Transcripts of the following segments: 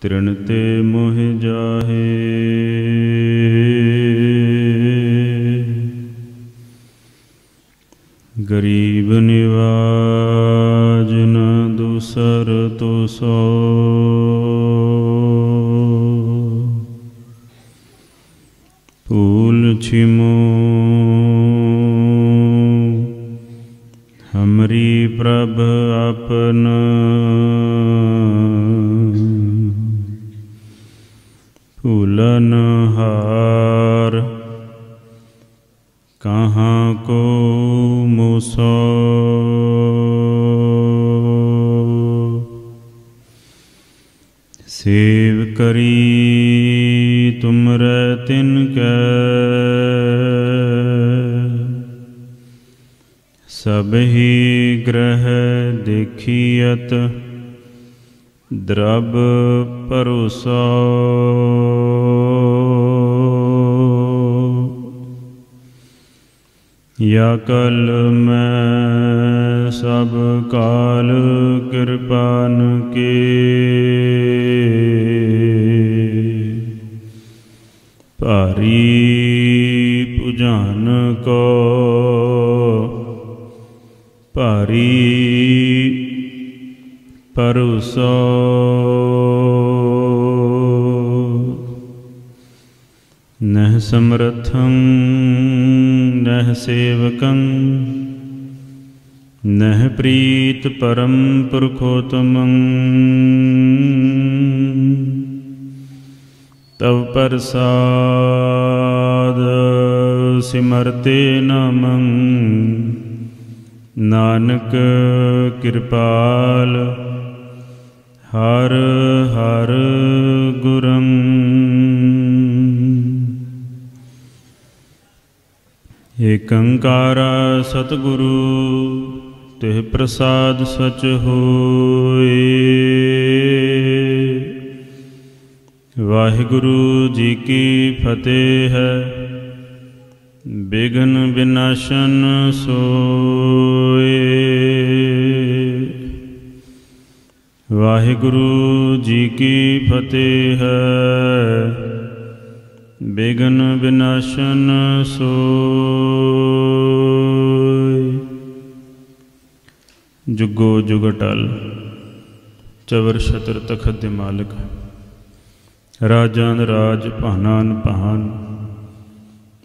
तृण ते मोह जाहे। गरीब निवाज न दूसर तो सो। फूल छिमो हमरी प्रभ अपना। फूलन हार कहाँ को मूसो। सेव करी तुमरे तिनकै। सब ही ग्रह देखियत द्रव परोसो। या कल मैं सब काल कृपान के। भारी पुजान को भारी परोसो। नह समर्थं नह सेवकं नह प्रीत परम पुरखोत्तमं। तव प्रसाद सिमरते नामं। नानक कृपाल हर हर गुरं। एक अंकारा सतगुरु तिह प्रसाद सच होए। वाहिगुरु जी की फतेह है विघ्न विनाशन सोए। वाहिगुरु जी की फतेह है विघ्न विनाशन सोय। जुगो जुग अटल चवर छत्र तखत दे मालिक। राजान राज भानान भान।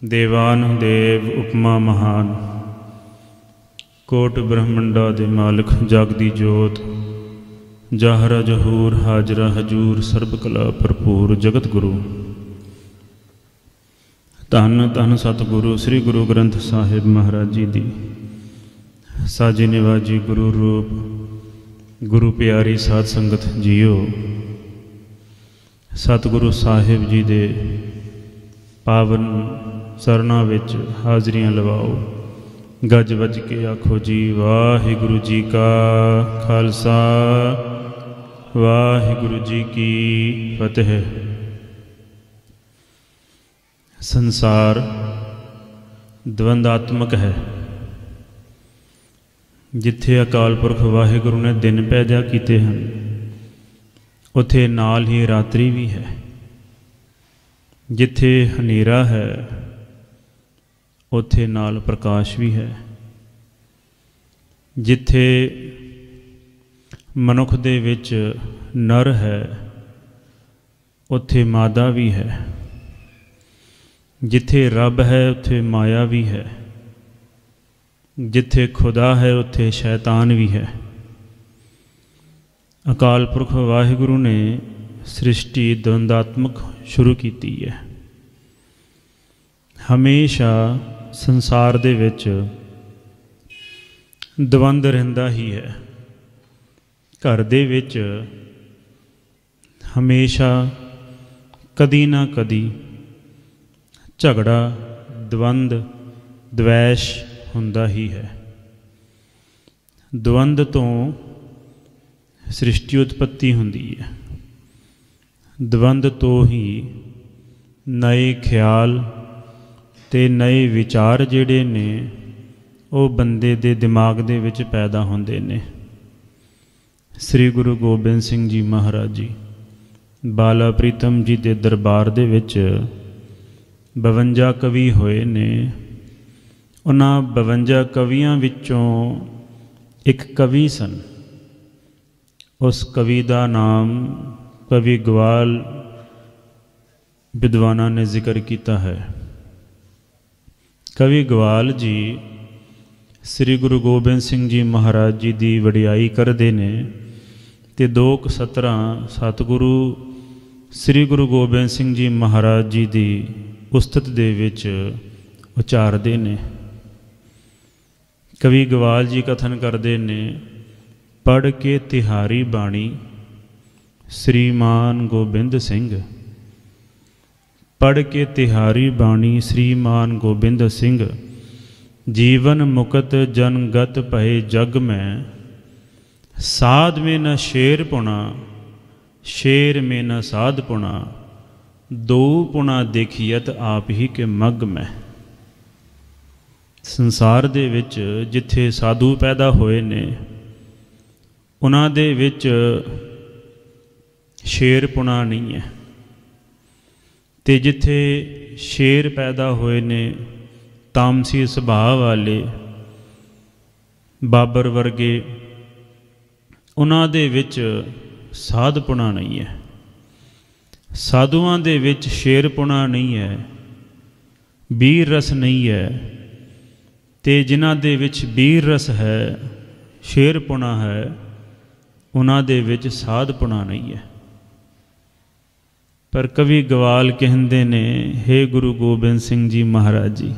देवान देव उपमा महान। कोट ब्रह्मंडा दे मालिक जग दी जोत। जाहरा जहूर हाजरा हजूर सर्ब कला भरपूर जगत गुरु। धन धन सतगुरु श्री गुरु ग्रंथ साहिब महाराज जी दी साजी निवाजी गुरु रूप गुरु प्यारी साध संगत जीओ। सतगुरु साहिब जी दे पावन सरना विच हाजरियां लवाओ। गज वज के आखो जी वाहिगुरु जी का खालसा वाहिगुरु जी की फतेह। संसार द्वंदात्मक है। जिथे अकाल पुरख वाहिगुरु ने दिन पैदा किए हैं उथे नाल ही रात्रि भी है। जिथे हनेरा है उथे नाल प्रकाश भी है। जिथे मनुख दे विच नर है उथे मादा भी है। जिथे रब है उत्थे माया भी है। जिथे खुदा है उत्थे शैतान भी है। अकाल पुरख वाहिगुरु ने सृष्टि द्वंदात्मक शुरू की है। हमेशा संसार दे विच द्वंद रहिंदा ही है। घर दे विच हमेशा कदी ना कदी झगड़ा द्वंद द्वैश हुंदा ही है। द्वंद तो सृष्टि उत्पत्ति हुंदी है। द्वंद तो ही नए ख्याल ते नए विचार जिहड़े ने वो बंदे दे दिमाग दे विच पैदा होंदे ने। श्री गुरु गोबिंद सिंह जी महाराज जी ਬਾਲਾ ਪ੍ਰੀਤਮ ਜੀ ਦੇ ਦਰਬਾਰ ਦੇ ਵਿੱਚ 52 ਕਵੀ ਹੋਏ ਨੇ। ਉਹਨਾਂ 52 ਕਵੀਆਂ ਵਿੱਚੋਂ ਇੱਕ ਕਵੀ ਸਨ। ਉਸ ਕਵੀ ਦਾ ਨਾਮ ਕਵੀ ਗਵਾਲ ਵਿਦਵਾਨਾਂ ਨੇ ਜ਼ਿਕਰ ਕੀਤਾ ਹੈ। ਕਵੀ ਗਵਾਲ ਜੀ ਸ੍ਰੀ ਗੁਰੂ ਗੋਬਿੰਦ ਸਿੰਘ ਜੀ ਮਹਾਰਾਜ ਜੀ ਦੀ ਵਡਿਆਈ ਕਰਦੇ ਨੇ ਅਤੇ 2 ਸਤਰਾਂ ਸਤਿਗੁਰੂ ਸ੍ਰੀ ਗੁਰੂ ਗੋਬਿੰਦ ਸਿੰਘ ਜੀ ਮਹਾਰਾਜ ਜੀ ਦੀ ਉਸਤਤ ਦੇ ਵਿੱਚ ਉਚਾਰਦੇ ਨੇ। ਕਵੀ ਗਵਾਲ ਜੀ ਕਥਨ ਕਰਦੇ ਨੇ, ਪੜ੍ਹ ਕੇ ਤਿਹਾਰੀ ਬਾਣੀ ਸ੍ਰੀਮਾਨ ਗੋਬਿੰਦ ਸਿੰਘ। ਪੜ੍ਹ ਕੇ ਤਿਹਾਰੀ ਬਾਣੀ ਸ੍ਰੀਮਾਨ ਗੋਬਿੰਦ ਸਿੰਘ। ਜੀਵਨ ਮੁਕਤ ਜਨਗਤ ਭਏ ਜਗ ਮੈਂ। ਸਾਧ में न शेर पुना शेर में न साध पुना। दो पुना देखियत आप ही के मग मैं। ਸੰਸਾਰ ਦੇ ਵਿੱਚ ਜਿੱਥੇ ਸਾਧੂ ਪੈਦਾ ਹੋਏ ਨੇ ਉਹਨਾਂ ਦੇ ਵਿੱਚ ਸ਼ੇਰਪੁਣਾ ਨਹੀਂ ਹੈ, ਅਤੇ ਜਿੱਥੇ ਸ਼ੇਰ ਪੈਦਾ ਹੋਏ ਨੇ ਤਾਮਸੀ ਸੁਭਾਅ ਵਾਲੇ ਬਾਬਰ ਵਰਗੇ, ਉਹਨਾਂ ਦੇ ਵਿੱਚ ਸਾਧਪੁਣਾ ਨਹੀਂ ਹੈ। ਸਾਧੂਆਂ ਦੇ ਵਿੱਚ ਸ਼ੇਰਪੁਣਾ ਨਹੀਂ ਹੈ, ਵੀਰ ਰਸ ਨਹੀਂ ਹੈ, ਅਤੇ ਜਿਨ੍ਹਾਂ ਦੇ ਵਿੱਚ ਵੀਰ ਰਸ ਹੈ, ਸ਼ੇਰਪੁਣਾ ਹੈ, ਉਹਨਾਂ ਦੇ ਵਿੱਚ ਸਾਧਪੁਣਾ ਨਹੀਂ ਹੈ। ਪਰ ਕਵੀ ਗਵਾਲ ਕਹਿੰਦੇ ਨੇ, ਹੇ ਗੁਰੂ ਗੋਬਿੰਦ ਸਿੰਘ ਜੀ ਮਹਾਰਾਜ ਜੀ,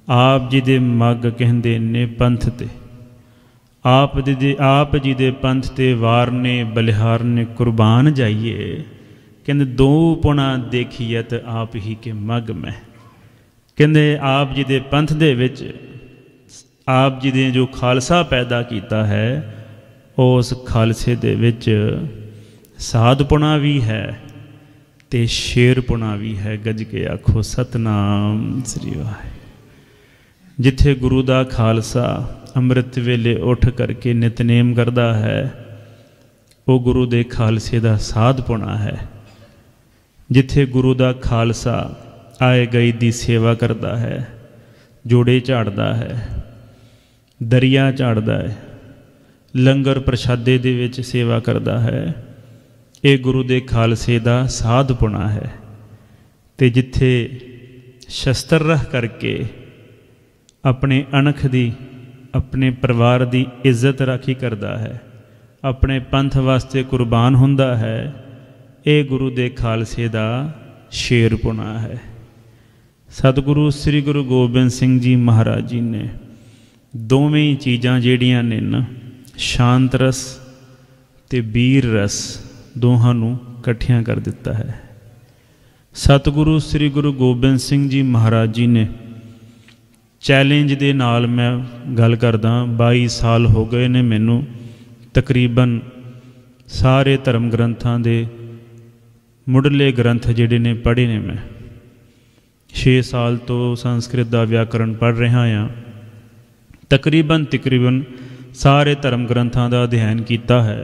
ਆਪ ਜੀ ਦੇ ਮੱਗ ਕਹਿੰਦੇ ਨੇ ਪੰਥ 'ਤੇ, ਆਪ ਜੀ ਦੇ ਪੰਥ 'ਤੇ ਵਾਰ ਨੇ ਬਲਿਹਾਰ ਨੇ ਕੁਰਬਾਨ ਜਾਈਏ। ਕਹਿੰਦੇ ਦੋ ਪੁਣਾ ਦੇਖੀਅਤ ਆਪ ਹੀ ਕੇ ਮੱਗ ਮੈਂ। ਕਹਿੰਦੇ ਆਪ ਜੀ ਦੇ ਪੰਥ ਦੇ ਵਿੱਚ ਆਪ ਜੀ ਨੇ ਜੋ ਖਾਲਸਾ ਪੈਦਾ ਕੀਤਾ ਹੈ, ਉਸ ਖਾਲਸੇ ਦੇ ਵਿੱਚ ਸਾਧਪੁਣਾ ਵੀ ਹੈ ਅਤੇ ਸ਼ੇਰਪੁਣਾ ਵੀ ਹੈ। ਗੱਜ ਕੇ ਆਖੋ ਸਤਿਨਾਮ ਸ੍ਰੀ ਵਾਹਿਗੁਰੂ। ਜਿੱਥੇ ਗੁਰੂ ਦਾ ਖਾਲਸਾ ਅੰਮ੍ਰਿਤ ਵੇਲੇ ਉੱਠ ਕਰਕੇ ਨਿਤਨੇਮ ਕਰਦਾ ਹੈ, ਉਹ ਗੁਰੂ ਦੇ ਖਾਲਸੇ ਦਾ ਸਾਧਪੁਣਾ ਹੈ। ਜਿੱਥੇ ਗੁਰੂ ਦਾ ਖਾਲਸਾ ਆਏ ਗਈ ਦੀ ਸੇਵਾ ਕਰਦਾ ਹੈ, ਜੋੜੇ ਝਾੜਦਾ ਹੈ, ਦਰੀਆ ਝਾੜਦਾ ਹੈ, ਲੰਗਰ ਪ੍ਰਸ਼ਾਦੇ ਦੇ ਵਿੱਚ ਸੇਵਾ ਕਰਦਾ ਹੈ, ਇਹ ਗੁਰੂ ਦੇ ਖਾਲਸੇ ਦਾ ਸਾਧਪੁਣਾ ਹੈ। ਅਤੇ ਜਿੱਥੇ ਸ਼ਸਤਰ ਰੱਖ ਕਰਕੇ ਆਪਣੇ ਅਣਖ ਦੀ, ਆਪਣੇ ਪਰਿਵਾਰ ਦੀ ਇੱਜ਼ਤ ਰਾਖੀ ਕਰਦਾ ਹੈ, ਆਪਣੇ ਪੰਥ ਵਾਸਤੇ ਕੁਰਬਾਨ ਹੁੰਦਾ ਹੈ, ਇਹ ਗੁਰੂ ਦੇ ਖਾਲਸੇ ਦਾ ਸ਼ੇਰਪੁਣਾ ਹੈ। ਸਤਿਗੁਰੂ ਸ੍ਰੀ ਗੁਰੂ ਗੋਬਿੰਦ ਸਿੰਘ ਜੀ ਮਹਾਰਾਜ ਜੀ ਨੇ ਦੋਵੇਂ ਚੀਜ਼ਾਂ ਜਿਹੜੀਆਂ ਨੇ ਨਾ, ਸ਼ਾਂਤ ਰਸ ਅਤੇ ਵੀਰ ਰਸ, ਦੋਹਾਂ ਨੂੰ ਇਕੱਠਿਆਂ ਕਰ ਦਿੱਤਾ ਹੈ। ਸਤਿਗੁਰੂ ਸ੍ਰੀ ਗੁਰੂ ਗੋਬਿੰਦ ਸਿੰਘ ਜੀ ਮਹਾਰਾਜ ਜੀ ਨੇ ਚੈਲੰਜ ਦੇ ਨਾਲ, ਮੈਂ ਗੱਲ ਕਰਦਾ 22 ਸਾਲ ਹੋ ਗਏ ਨੇ ਮੈਨੂੰ ਤਕਰੀਬਨ ਸਾਰੇ ਧਰਮ ਗ੍ਰੰਥਾਂ ਦੇ ਮੁੱਢਲੇ ਗ੍ਰੰਥ ਜਿਹੜੇ ਨੇ ਪੜ੍ਹੇ ਨੇ। ਮੈਂ 6 ਸਾਲ ਤੋਂ ਸੰਸਕ੍ਰਿਤ ਦਾ ਵਿਆਕਰਣ ਪੜ੍ਹ ਰਿਹਾ ਹਾਂ। ਤਕਰੀਬਨ ਸਾਰੇ ਧਰਮ ਗ੍ਰੰਥਾਂ ਦਾ ਅਧਿਐਨ ਕੀਤਾ ਹੈ।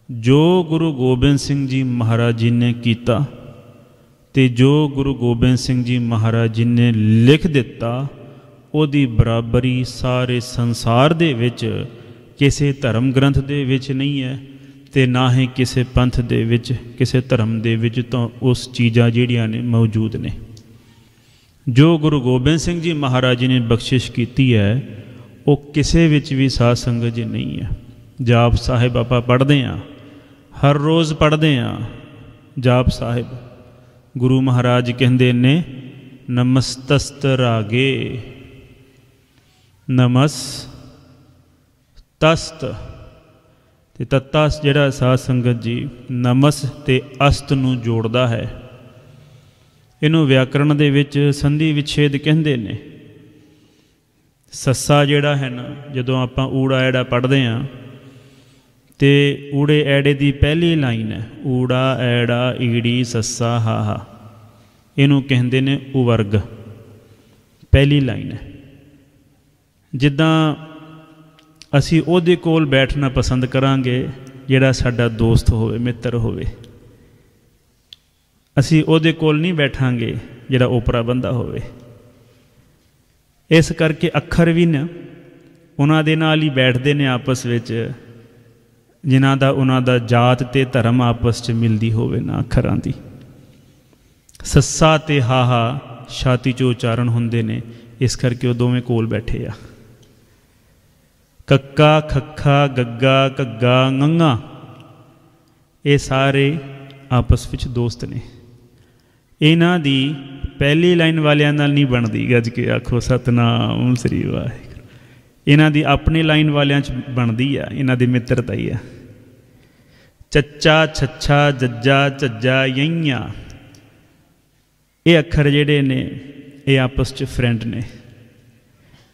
ਜੋ ਗੁਰੂ ਗੋਬਿੰਦ ਸਿੰਘ ਜੀ ਮਹਾਰਾਜ ਜੀ ਨੇ ਕੀਤਾ ਅਤੇ ਜੋ ਗੁਰੂ ਗੋਬਿੰਦ ਸਿੰਘ ਜੀ ਮਹਾਰਾਜ ਜੀ ਨੇ ਲਿਖ ਦਿੱਤਾ, ਉਹਦੀ ਬਰਾਬਰੀ ਸਾਰੇ ਸੰਸਾਰ ਦੇ ਵਿੱਚ ਕਿਸੇ ਧਰਮ ਗ੍ਰੰਥ ਦੇ ਵਿੱਚ ਨਹੀਂ ਹੈ, ਅਤੇ ਨਾ ਹੀ ਕਿਸੇ ਪੰਥ ਦੇ ਵਿੱਚ, ਕਿਸੇ ਧਰਮ ਦੇ ਵਿੱਚ ਤਾਂ ਉਸ ਚੀਜ਼ਾਂ ਜਿਹੜੀਆਂ ਨੇ ਮੌਜੂਦ ਨੇ। ਜੋ ਗੁਰੂ ਗੋਬਿੰਦ ਸਿੰਘ ਜੀ ਮਹਾਰਾਜ ਜੀ ਨੇ ਬਖਸ਼ਿਸ਼ ਕੀਤੀ ਹੈ, ਉਹ ਕਿਸੇ ਵਿੱਚ ਵੀ ਸਾਧ ਸੰਗਤ ਜੀ ਨਹੀਂ ਹੈ। ਜਾਪ ਸਾਹਿਬ ਆਪਾਂ ਪੜ੍ਹਦੇ ਹਾਂ, ਹਰ ਰੋਜ਼ ਪੜ੍ਹਦੇ ਹਾਂ ਜਾਪ ਸਾਹਿਬ। ਗੁਰੂ ਮਹਾਰਾਜ ਕਹਿੰਦੇ ਨੇ, ਨਮਸਤਸਤ ਰਾਗੇ, ਨਮਸ ਤਸਤ ਅਤੇ ਤੱਤਾ ਜਿਹੜਾ ਸਾਧ ਸੰਗਤ ਜੀ ਨਮਸ ਅਤੇ ਅਸਤ ਨੂੰ ਜੋੜਦਾ ਹੈ। ਇਹਨੂੰ ਵਿਆਕਰਣ ਦੇ ਵਿੱਚ ਸੰਧੀ ਵਿਛੇਦ ਕਹਿੰਦੇ ਨੇ। ਸੱਸਾ ਜਿਹੜਾ ਹੈ ਨਾ, ਜਦੋਂ ਆਪਾਂ ਊੜਾ ਐੜਾ ਪੜ੍ਹਦੇ ਹਾਂ ਅਤੇ ਊੜੇ ਐੜੇ ਦੀ ਪਹਿਲੀ ਲਾਈਨ ਹੈ, ਊੜਾ ਐੜਾ ਈੜੀ ਸੱਸਾ ਹਾਹਾ, ਇਹਨੂੰ ਕਹਿੰਦੇ ਨੇ ਉਵਰਗ, ਪਹਿਲੀ ਲਾਈਨ ਹੈ। ਜਿੱਦਾਂ ਅਸੀਂ ਉਹਦੇ ਕੋਲ ਬੈਠਣਾ ਪਸੰਦ ਕਰਾਂਗੇ ਜਿਹੜਾ ਸਾਡਾ ਦੋਸਤ ਹੋਵੇ, ਮਿੱਤਰ ਹੋਵੇ, ਅਸੀਂ ਉਹਦੇ ਕੋਲ ਨਹੀਂ ਬੈਠਾਂਗੇ ਜਿਹੜਾ ਓਪਰਾ ਬੰਦਾ ਹੋਵੇ। ਇਸ ਕਰਕੇ ਅੱਖਰ ਵੀ ਨਾ ਉਹਨਾਂ ਦੇ ਨਾਲ ਹੀ ਬੈਠਦੇ ਨੇ ਆਪਸ ਵਿੱਚ, ਜਿਨ੍ਹਾਂ ਦਾ ਉਹਨਾਂ ਦਾ ਜਾਤ ਅਤੇ ਧਰਮ ਆਪਸ 'ਚ ਮਿਲਦੀ ਹੋਵੇ ਨਾ ਅੱਖਰਾਂ ਦੀ। ਸੱਸਾ ਅਤੇ ਹਾਹਾ ਛਾਤੀ 'ਚ ਉਚਾਰਨ ਹੁੰਦੇ ਨੇ, ਇਸ ਕਰਕੇ ਉਹ ਦੋਵੇਂ ਕੋਲ ਬੈਠੇ ਆ। ਕੱਕਾ, ਖੱਖਾ, ਗੱਗਾ, ਘੱਗਾ, ngੰਗਾ, ਇਹ ਸਾਰੇ ਆਪਸ ਵਿੱਚ ਦੋਸਤ ਨੇ। ਇਹਨਾਂ ਦੀ ਪਹਿਲੀ ਲਾਈਨ ਵਾਲਿਆਂ ਨਾਲ ਨਹੀਂ ਬਣਦੀ, ਗੱਜ ਕੇ ਆਖੋ ਸਤਿਨਾਮ ਸ੍ਰੀ ਵਾਹਿਗੁਰੂ। ਇਹਨਾਂ ਦੀ ਆਪਣੀ ਲਾਈਨ ਵਾਲਿਆਂ 'ਚ ਬਣਦੀ ਆ, ਇਹਨਾਂ ਦੀ ਮਿੱਤਰਤਾ ਹੀ ਆ। ਚੱਚਾ, ਛੱਛਾ, ਜੱਜਾ, ਝੱਜਾ, ਯਈਆਂ, ਇਹ ਅੱਖਰ ਜਿਹੜੇ ਨੇ ਇਹ ਆਪਸ 'ਚ ਫਰੈਂਡ ਨੇ।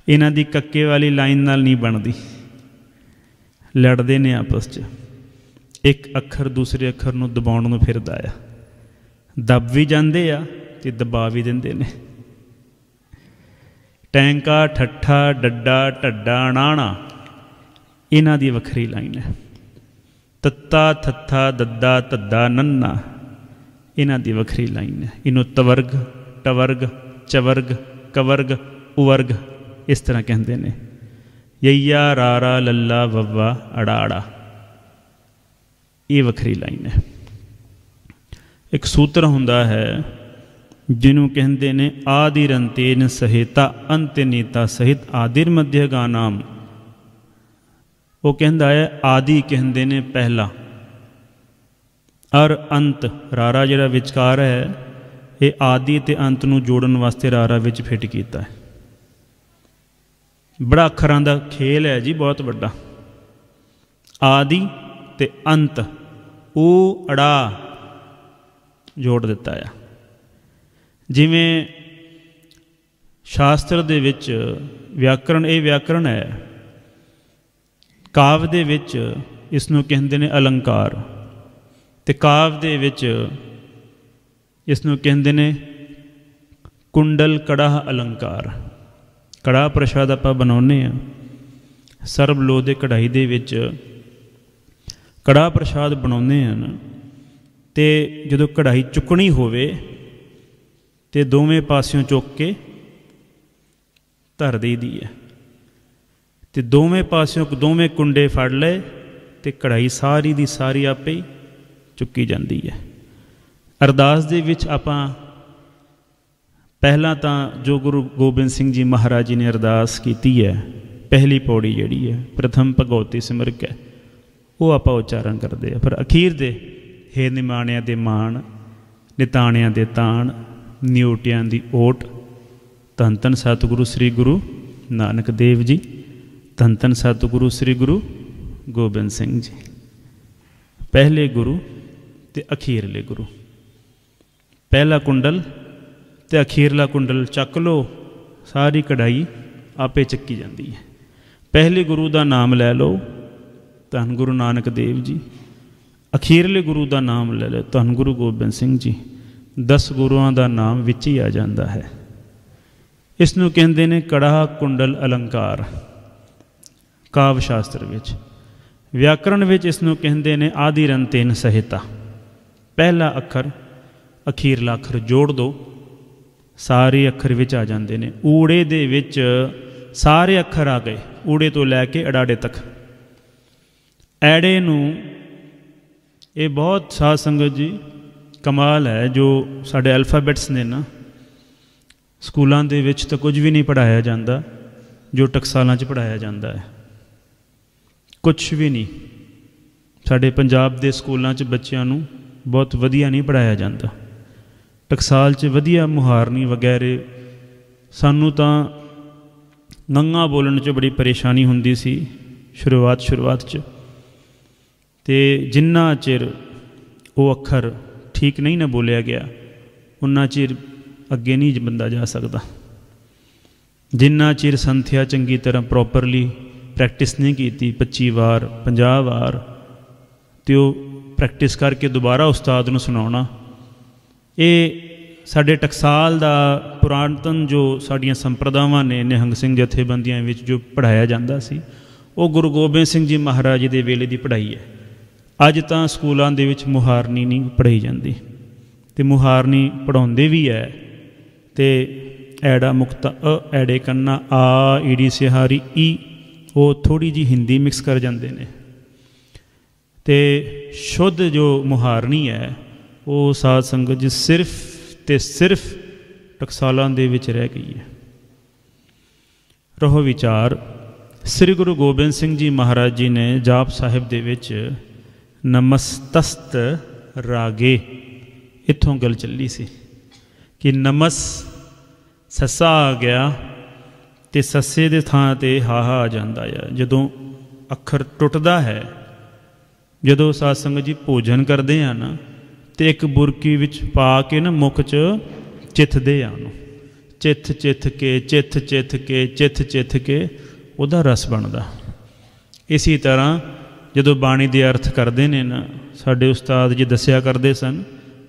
ਇਹਨਾਂ ਦੀ ਕੱਕੇ ਵਾਲੀ ਲਾਈਨ ਨਾਲ ਨਹੀਂ ਬਣਦੀ, ਲੜਦੇ ਨੇ ਆਪਸ 'ਚ। ਇੱਕ ਅੱਖਰ ਦੂਸਰੇ ਅੱਖਰ ਨੂੰ ਦਬਾਉਣ ਨੂੰ ਫਿਰਦਾ ਆ, ਦੱਬ ਵੀ ਜਾਂਦੇ ਆ ਅਤੇ ਦਬਾ ਵੀ ਦਿੰਦੇ ਨੇ। ਟੈਂਕਾ, ਠੱਠਾ, ਡੱਡਾ, ਢੱਡਾ, ਣਾਣਾ, ਇਹਨਾਂ ਦੀ ਵੱਖਰੀ ਲਾਈਨ ਹੈ। ਤੱਤਾ, ਥੱਥਾ, ਦੱਦਾ, ਧੱਦਾ, ਨੰਨਾ, ਇਹਨਾਂ ਦੀ ਵੱਖਰੀ ਲਾਈਨ ਹੈ। ਇਹਨੂੰ ਤਵਰਗ, ਟਵਰਗ, ਚਵਰਗ, ਕਵਰਗ, ਉਵਰਗ ਇਸ ਤਰ੍ਹਾਂ ਕਹਿੰਦੇ ਨੇ। ਯਈਆ, ਰਾਰਾ, ਲੱਲਾ, ਵੱਵਾ, ਅੜਾੜਾ, ਇਹ ਵੱਖਰੀ ਲਾਈਨ ਹੈ। ਇੱਕ ਸੂਤਰ ਹੁੰਦਾ ਹੈ ਜਿਹਨੂੰ ਕਹਿੰਦੇ ਨੇ ਆਦਿਰੰਤੇਨ ਸਹਿਤਾ ਅੰਤਨੀਤਾ ਸਹਿਤ ਆਦਿਰ ਮਧਿਯ ਗਾਨਾਮ। ਉਹ ਕਹਿੰਦਾ ਹੈ ਆਦਿ ਕਹਿੰਦੇ ਨੇ ਪਹਿਲਾ, ਔਰ ਅੰਤ ਰਾਰਾ ਜਿਹੜਾ ਵਿਚਕਾਰ ਹੈ ਇਹ ਆਦਿ ਅਤੇ ਅੰਤ ਨੂੰ ਜੋੜਨ ਵਾਸਤੇ ਰਾਰਾ ਵਿੱਚ ਫਿੱਟ ਕੀਤਾ ਹੈ। ਬੜਾ ਅੱਖਰਾਂ ਦਾ ਖੇਲ ਹੈ ਜੀ, ਬਹੁਤ ਵੱਡਾ। ਆਦਿ ਅਤੇ ਅੰਤ ਊ ਅੜਾ ਜੋੜ ਦਿੱਤਾ ਆ। ਜਿਵੇਂ ਸ਼ਾਸਤਰ ਦੇ ਵਿੱਚ ਵਿਆਕਰਣ, ਇਹ ਵਿਆਕਰਣ ਹੈ। ਕਾਵਿ ਦੇ ਵਿੱਚ ਇਸ ਨੂੰ ਕਹਿੰਦੇ ਨੇ ਅਲੰਕਾਰ, ਅਤੇ ਕਾਵਿ ਦੇ ਵਿੱਚ ਇਸ ਨੂੰ ਕਹਿੰਦੇ ਨੇ ਕੁੰਡਲ, ਕੜਾਹ, ਅਲੰਕਾਰ। ਕੜਾਹ ਪ੍ਰਸ਼ਾਦ ਆਪਾਂ ਬਣਾਉਂਦੇ ਹਾਂ, ਸਰਬ ਲੋਹ ਦੇ ਕੜਾਹੀ ਦੇ ਵਿੱਚ ਕੜਾਹ ਪ੍ਰਸ਼ਾਦ ਬਣਾਉਂਦੇ ਹਨ। ਅਤੇ ਜਦੋਂ ਕੜਾਹੀ ਚੁੱਕਣੀ ਹੋਵੇ ਅਤੇ ਦੋਵੇਂ ਪਾਸਿਓਂ ਚੁੱਕ ਕੇ ਧਰ ਦੇਈਦੀ ਹੈ, ਅਤੇ ਦੋਵੇਂ ਪਾਸਿਓਂ ਦੋਵੇਂ ਕੁੰਡੇ ਫੜ ਲਏ ਅਤੇ ਕੜਾਹੀ ਸਾਰੀ ਦੀ ਸਾਰੀ ਆਪੇ ਹੀ ਚੁੱਕੀ ਜਾਂਦੀ ਹੈ। ਅਰਦਾਸ ਦੇ ਵਿੱਚ ਆਪਾਂ ਪਹਿਲਾਂ ਤਾਂ ਜੋ ਗੁਰੂ ਗੋਬਿੰਦ ਸਿੰਘ ਜੀ ਮਹਾਰਾਜ ਜੀ ਨੇ ਅਰਦਾਸ ਕੀਤੀ ਹੈ, ਪਹਿਲੀ ਪੌੜੀ ਜਿਹੜੀ ਹੈ ਪ੍ਰਥਮ ਭਗਉਤੀ ਸਿਮਰਕ ਹੈ, ਉਹ ਆਪਾਂ ਉਚਾਰਨ ਕਰਦੇ ਆ। ਪਰ ਅਖੀਰ ਦੇ ਹੇ ਨਿਮਾਣਿਆਂ ਦੇ ਮਾਣ, ਨਿਤਾਣਿਆਂ ਦੇ ਤਾਣ, ਨਿਉਟਿਆਂ ਦੀ ਓਟ, ਧੰਨ ਧੰਨ ਸਤਿਗੁਰੂ ਸ੍ਰੀ ਗੁਰੂ ਨਾਨਕ ਦੇਵ ਜੀ, ਧੰਨ ਧੰਨ ਸਤਿਗੁਰੂ ਸ੍ਰੀ ਗੁਰੂ ਗੋਬਿੰਦ ਸਿੰਘ ਜੀ। ਪਹਿਲੇ ਗੁਰੂ ਅਤੇ ਅਖੀਰਲੇ ਗੁਰੂ, ਪਹਿਲਾ ਕੁੰਡਲ ਅਤੇ ਅਖੀਰਲਾ ਕੁੰਡਲ ਚੱਕ ਲਓ, ਸਾਰੀ ਕੜਾਹੀ ਆਪੇ ਚੱਕੀ ਜਾਂਦੀ ਹੈ। ਪਹਿਲੇ ਗੁਰੂ ਦਾ ਨਾਮ ਲੈ ਲਓ, ਧੰਨ ਗੁਰੂ ਨਾਨਕ ਦੇਵ ਜੀ। ਅਖੀਰਲੇ ਗੁਰੂ ਦਾ ਨਾਮ ਲੈ ਲਓ, ਧੰਨ ਗੁਰੂ ਗੋਬਿੰਦ ਸਿੰਘ ਜੀ। 10 ਗੁਰੂਆਂ ਦਾ ਨਾਮ ਵਿੱਚ ਹੀ ਆ ਜਾਂਦਾ ਹੈ। ਇਸ ਨੂੰ ਕਹਿੰਦੇ ਨੇ ਕੜਾਹ, ਕੁੰਡਲ, ਅਲੰਕਾਰ ਕਾਵਿ ਸ਼ਾਸਤਰ ਵਿੱਚ। ਵਿਆਕਰਣ ਵਿੱਚ ਇਸ ਨੂੰ ਕਹਿੰਦੇ ਨੇ ਆਦਿਰੰਤੇਨ ਸਹਿਤਾ। ਪਹਿਲਾ ਅੱਖਰ ਅਖੀਰਲਾ ਅੱਖਰ ਜੋੜ ਦਿਓ, ਸਾਰੇ ਅੱਖਰ ਵਿੱਚ ਆ ਜਾਂਦੇ ਨੇ। ਊੜੇ ਦੇ ਵਿੱਚ ਸਾਰੇ ਅੱਖਰ ਆ ਗਏ, ਊੜੇ ਤੋਂ ਲੈ ਕੇ ਅਡਾੜੇ ਤੱਕ। ਐੜੇ ਨੂੰ ਇਹ ਬਹੁਤ ਸਾਧ ਸੰਗਤ ਜੀ ਕਮਾਲ ਹੈ, ਜੋ ਸਾਡੇ ਅਲਫਾਬੈਟਸ ਨੇ ਨਾ, ਸਕੂਲਾਂ ਦੇ ਵਿੱਚ ਤਾਂ ਕੁਝ ਵੀ ਨਹੀਂ ਪੜ੍ਹਾਇਆ ਜਾਂਦਾ ਜੋ ਟਕਸਾਲਾਂ 'ਚ ਪੜ੍ਹਾਇਆ ਜਾਂਦਾ ਹੈ, ਕੁਛ ਵੀ ਨਹੀਂ। ਸਾਡੇ ਪੰਜਾਬ ਦੇ ਸਕੂਲਾਂ 'ਚ ਬੱਚਿਆਂ ਨੂੰ ਬਹੁਤ ਵਧੀਆ ਨਹੀਂ ਪੜ੍ਹਾਇਆ ਜਾਂਦਾ। ਟਕਸਾਲ 'ਚ ਵਧੀਆ ਮੁਹਾਰਨੀ ਵਗੈਰੇ। ਸਾਨੂੰ ਤਾਂ ngੰਗਾ ਬੋਲਣ 'ਚ ਬੜੀ ਪਰੇਸ਼ਾਨੀ ਹੁੰਦੀ ਸੀ ਸ਼ੁਰੂਆਤ 'ਚ, ਅਤੇ ਜਿੰਨਾ ਚਿਰ ਉਹ ਅੱਖਰ ਠੀਕ ਨਹੀਂ ਨਾ ਬੋਲਿਆ ਗਿਆ ਉਨਾ ਚਿਰ ਅੱਗੇ ਨਹੀਂ ਬੰਦਾ ਜਾ ਸਕਦਾ। ਜਿੰਨਾ ਚਿਰ ਸੰਥਿਆ ਚੰਗੀ ਤਰ੍ਹਾਂ ਪ੍ਰੋਪਰਲੀ ਪ੍ਰੈਕਟਿਸ ਨਹੀਂ ਕੀਤੀ 25 ਵਾਰ 50 ਵਾਰ, ਅਤੇ ਉਹ ਪ੍ਰੈਕਟਿਸ ਕਰਕੇ ਦੁਬਾਰਾ ਉਸਤਾਦ ਨੂੰ ਸੁਣਾਉਣਾ, ਇਹ ਸਾਡੇ ਟਕਸਾਲ ਦਾ ਪੁਰਾਤਨ ਜੋ ਸਾਡੀਆਂ ਸੰਪਰਦਾਵਾਂ ਨੇ, ਨਿਹੰਗ ਸਿੰਘ ਜਥੇਬੰਦੀਆਂ ਵਿੱਚ ਜੋ ਪੜ੍ਹਾਇਆ ਜਾਂਦਾ ਸੀ, ਉਹ ਗੁਰੂ ਗੋਬਿੰਦ ਸਿੰਘ ਜੀ ਮਹਾਰਾਜ ਜੀ ਦੇ ਵੇਲੇ ਦੀ ਪੜ੍ਹਾਈ ਹੈ। ਅੱਜ ਤਾਂ ਸਕੂਲਾਂ ਦੇ ਵਿੱਚ ਮੁਹਾਰਨੀ ਨਹੀਂ ਪੜ੍ਹਾਈ ਜਾਂਦੀ, तो मुहारनी पढ़ाते भी है। तो ऐड़ा मुक्ता अ ऐड़े कन्ना आ ईड़ी सिहारी ई वो थोड़ी जी हिंदी मिक्स कर जाते हैं। तो शुद्ध जो मुहारनी है वो साध संगत जी सिर्फ तो सिर्फ टकसालां दे विच रह गई है। रहो विचार, श्री गुरु गोबिंद सिंह जी महाराज जी ने जाप साहिब दे विच नमस्तस्त रागे इत्थों गल चली सी कि नमस सस्सा आ गया तो सस्से दे थां ते हाहा आ जाता है। जदों अखर टुटदा है, जदों साध संगत जी भोजन करते हैं ना तो एक बुरकी विच पा के ना मुख च चिथदे आनू, चिथ चिथ के चिथ चिथ के चिथ चिथ के उहदा रस बनदा। इसी तरह जदों बाणी दे अर्थ करते हैं ना, साडे उस्ताद जी दस्सिया करते सन,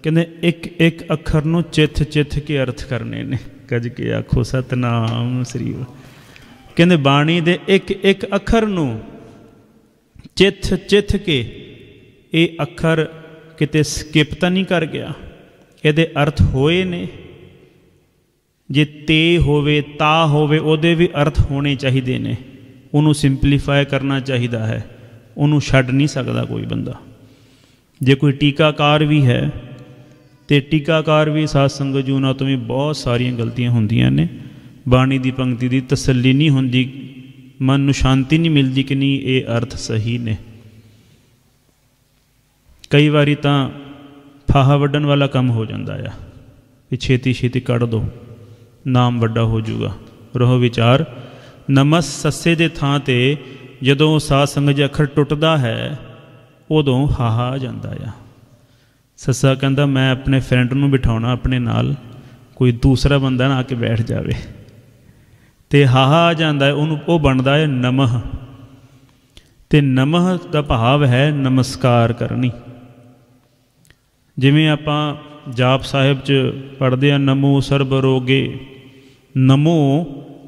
कहते एक एक अखर नूं चिथ चिथ के अर्थ करने ने। कज के आखो सतनाम श्री। कहते बाणी दे एक एक अखर नूं चिथ चिथ के, ये अखर किते स्किप तो नहीं कर गया, ये अर्थ होए ने। जे ते होवे ता होवे उहदे भी अर्थ होने चाहिए ने। उन्होंने सिंपलीफाई करना चाहिए है, उन्होंने छड्ड नहीं सकता कोई बंदा। जे कोई टीकाकार भी है तो टीकाकार भी साध संगत जी उन्होंने तो भी बहुत सारिया गलतियां होंदियां ने। बाणी की पंक्ति की तसल्ली नहीं होंदी, मन नूं शांति नहीं मिलती कि नहीं ये अर्थ सही ने। कई बारी तो फाहा वड्डण वाला काम हो जाता है कि छेती छेती कढ़ दो, नाम वड्डा हो जाऊगा। रहो विचार, नमस सस्से दे थां ते जदों साध संगत जी अखर टुटदा है उदों हाहा आ जाता है। सस्सा कहता मैं अपने फ्रेंड नूं बिठाउणा अपने नाल, कोई दूसरा बंदा ना आके बैठ जाए, तो हाहा आ जाता है। उन्होंने वो बनता है नमह। तो नमह का भाव है नमस्कार करनी। जिमें आपां जाप साहिब च पढ़ते हैं नमो सर्ब रोगे, नमो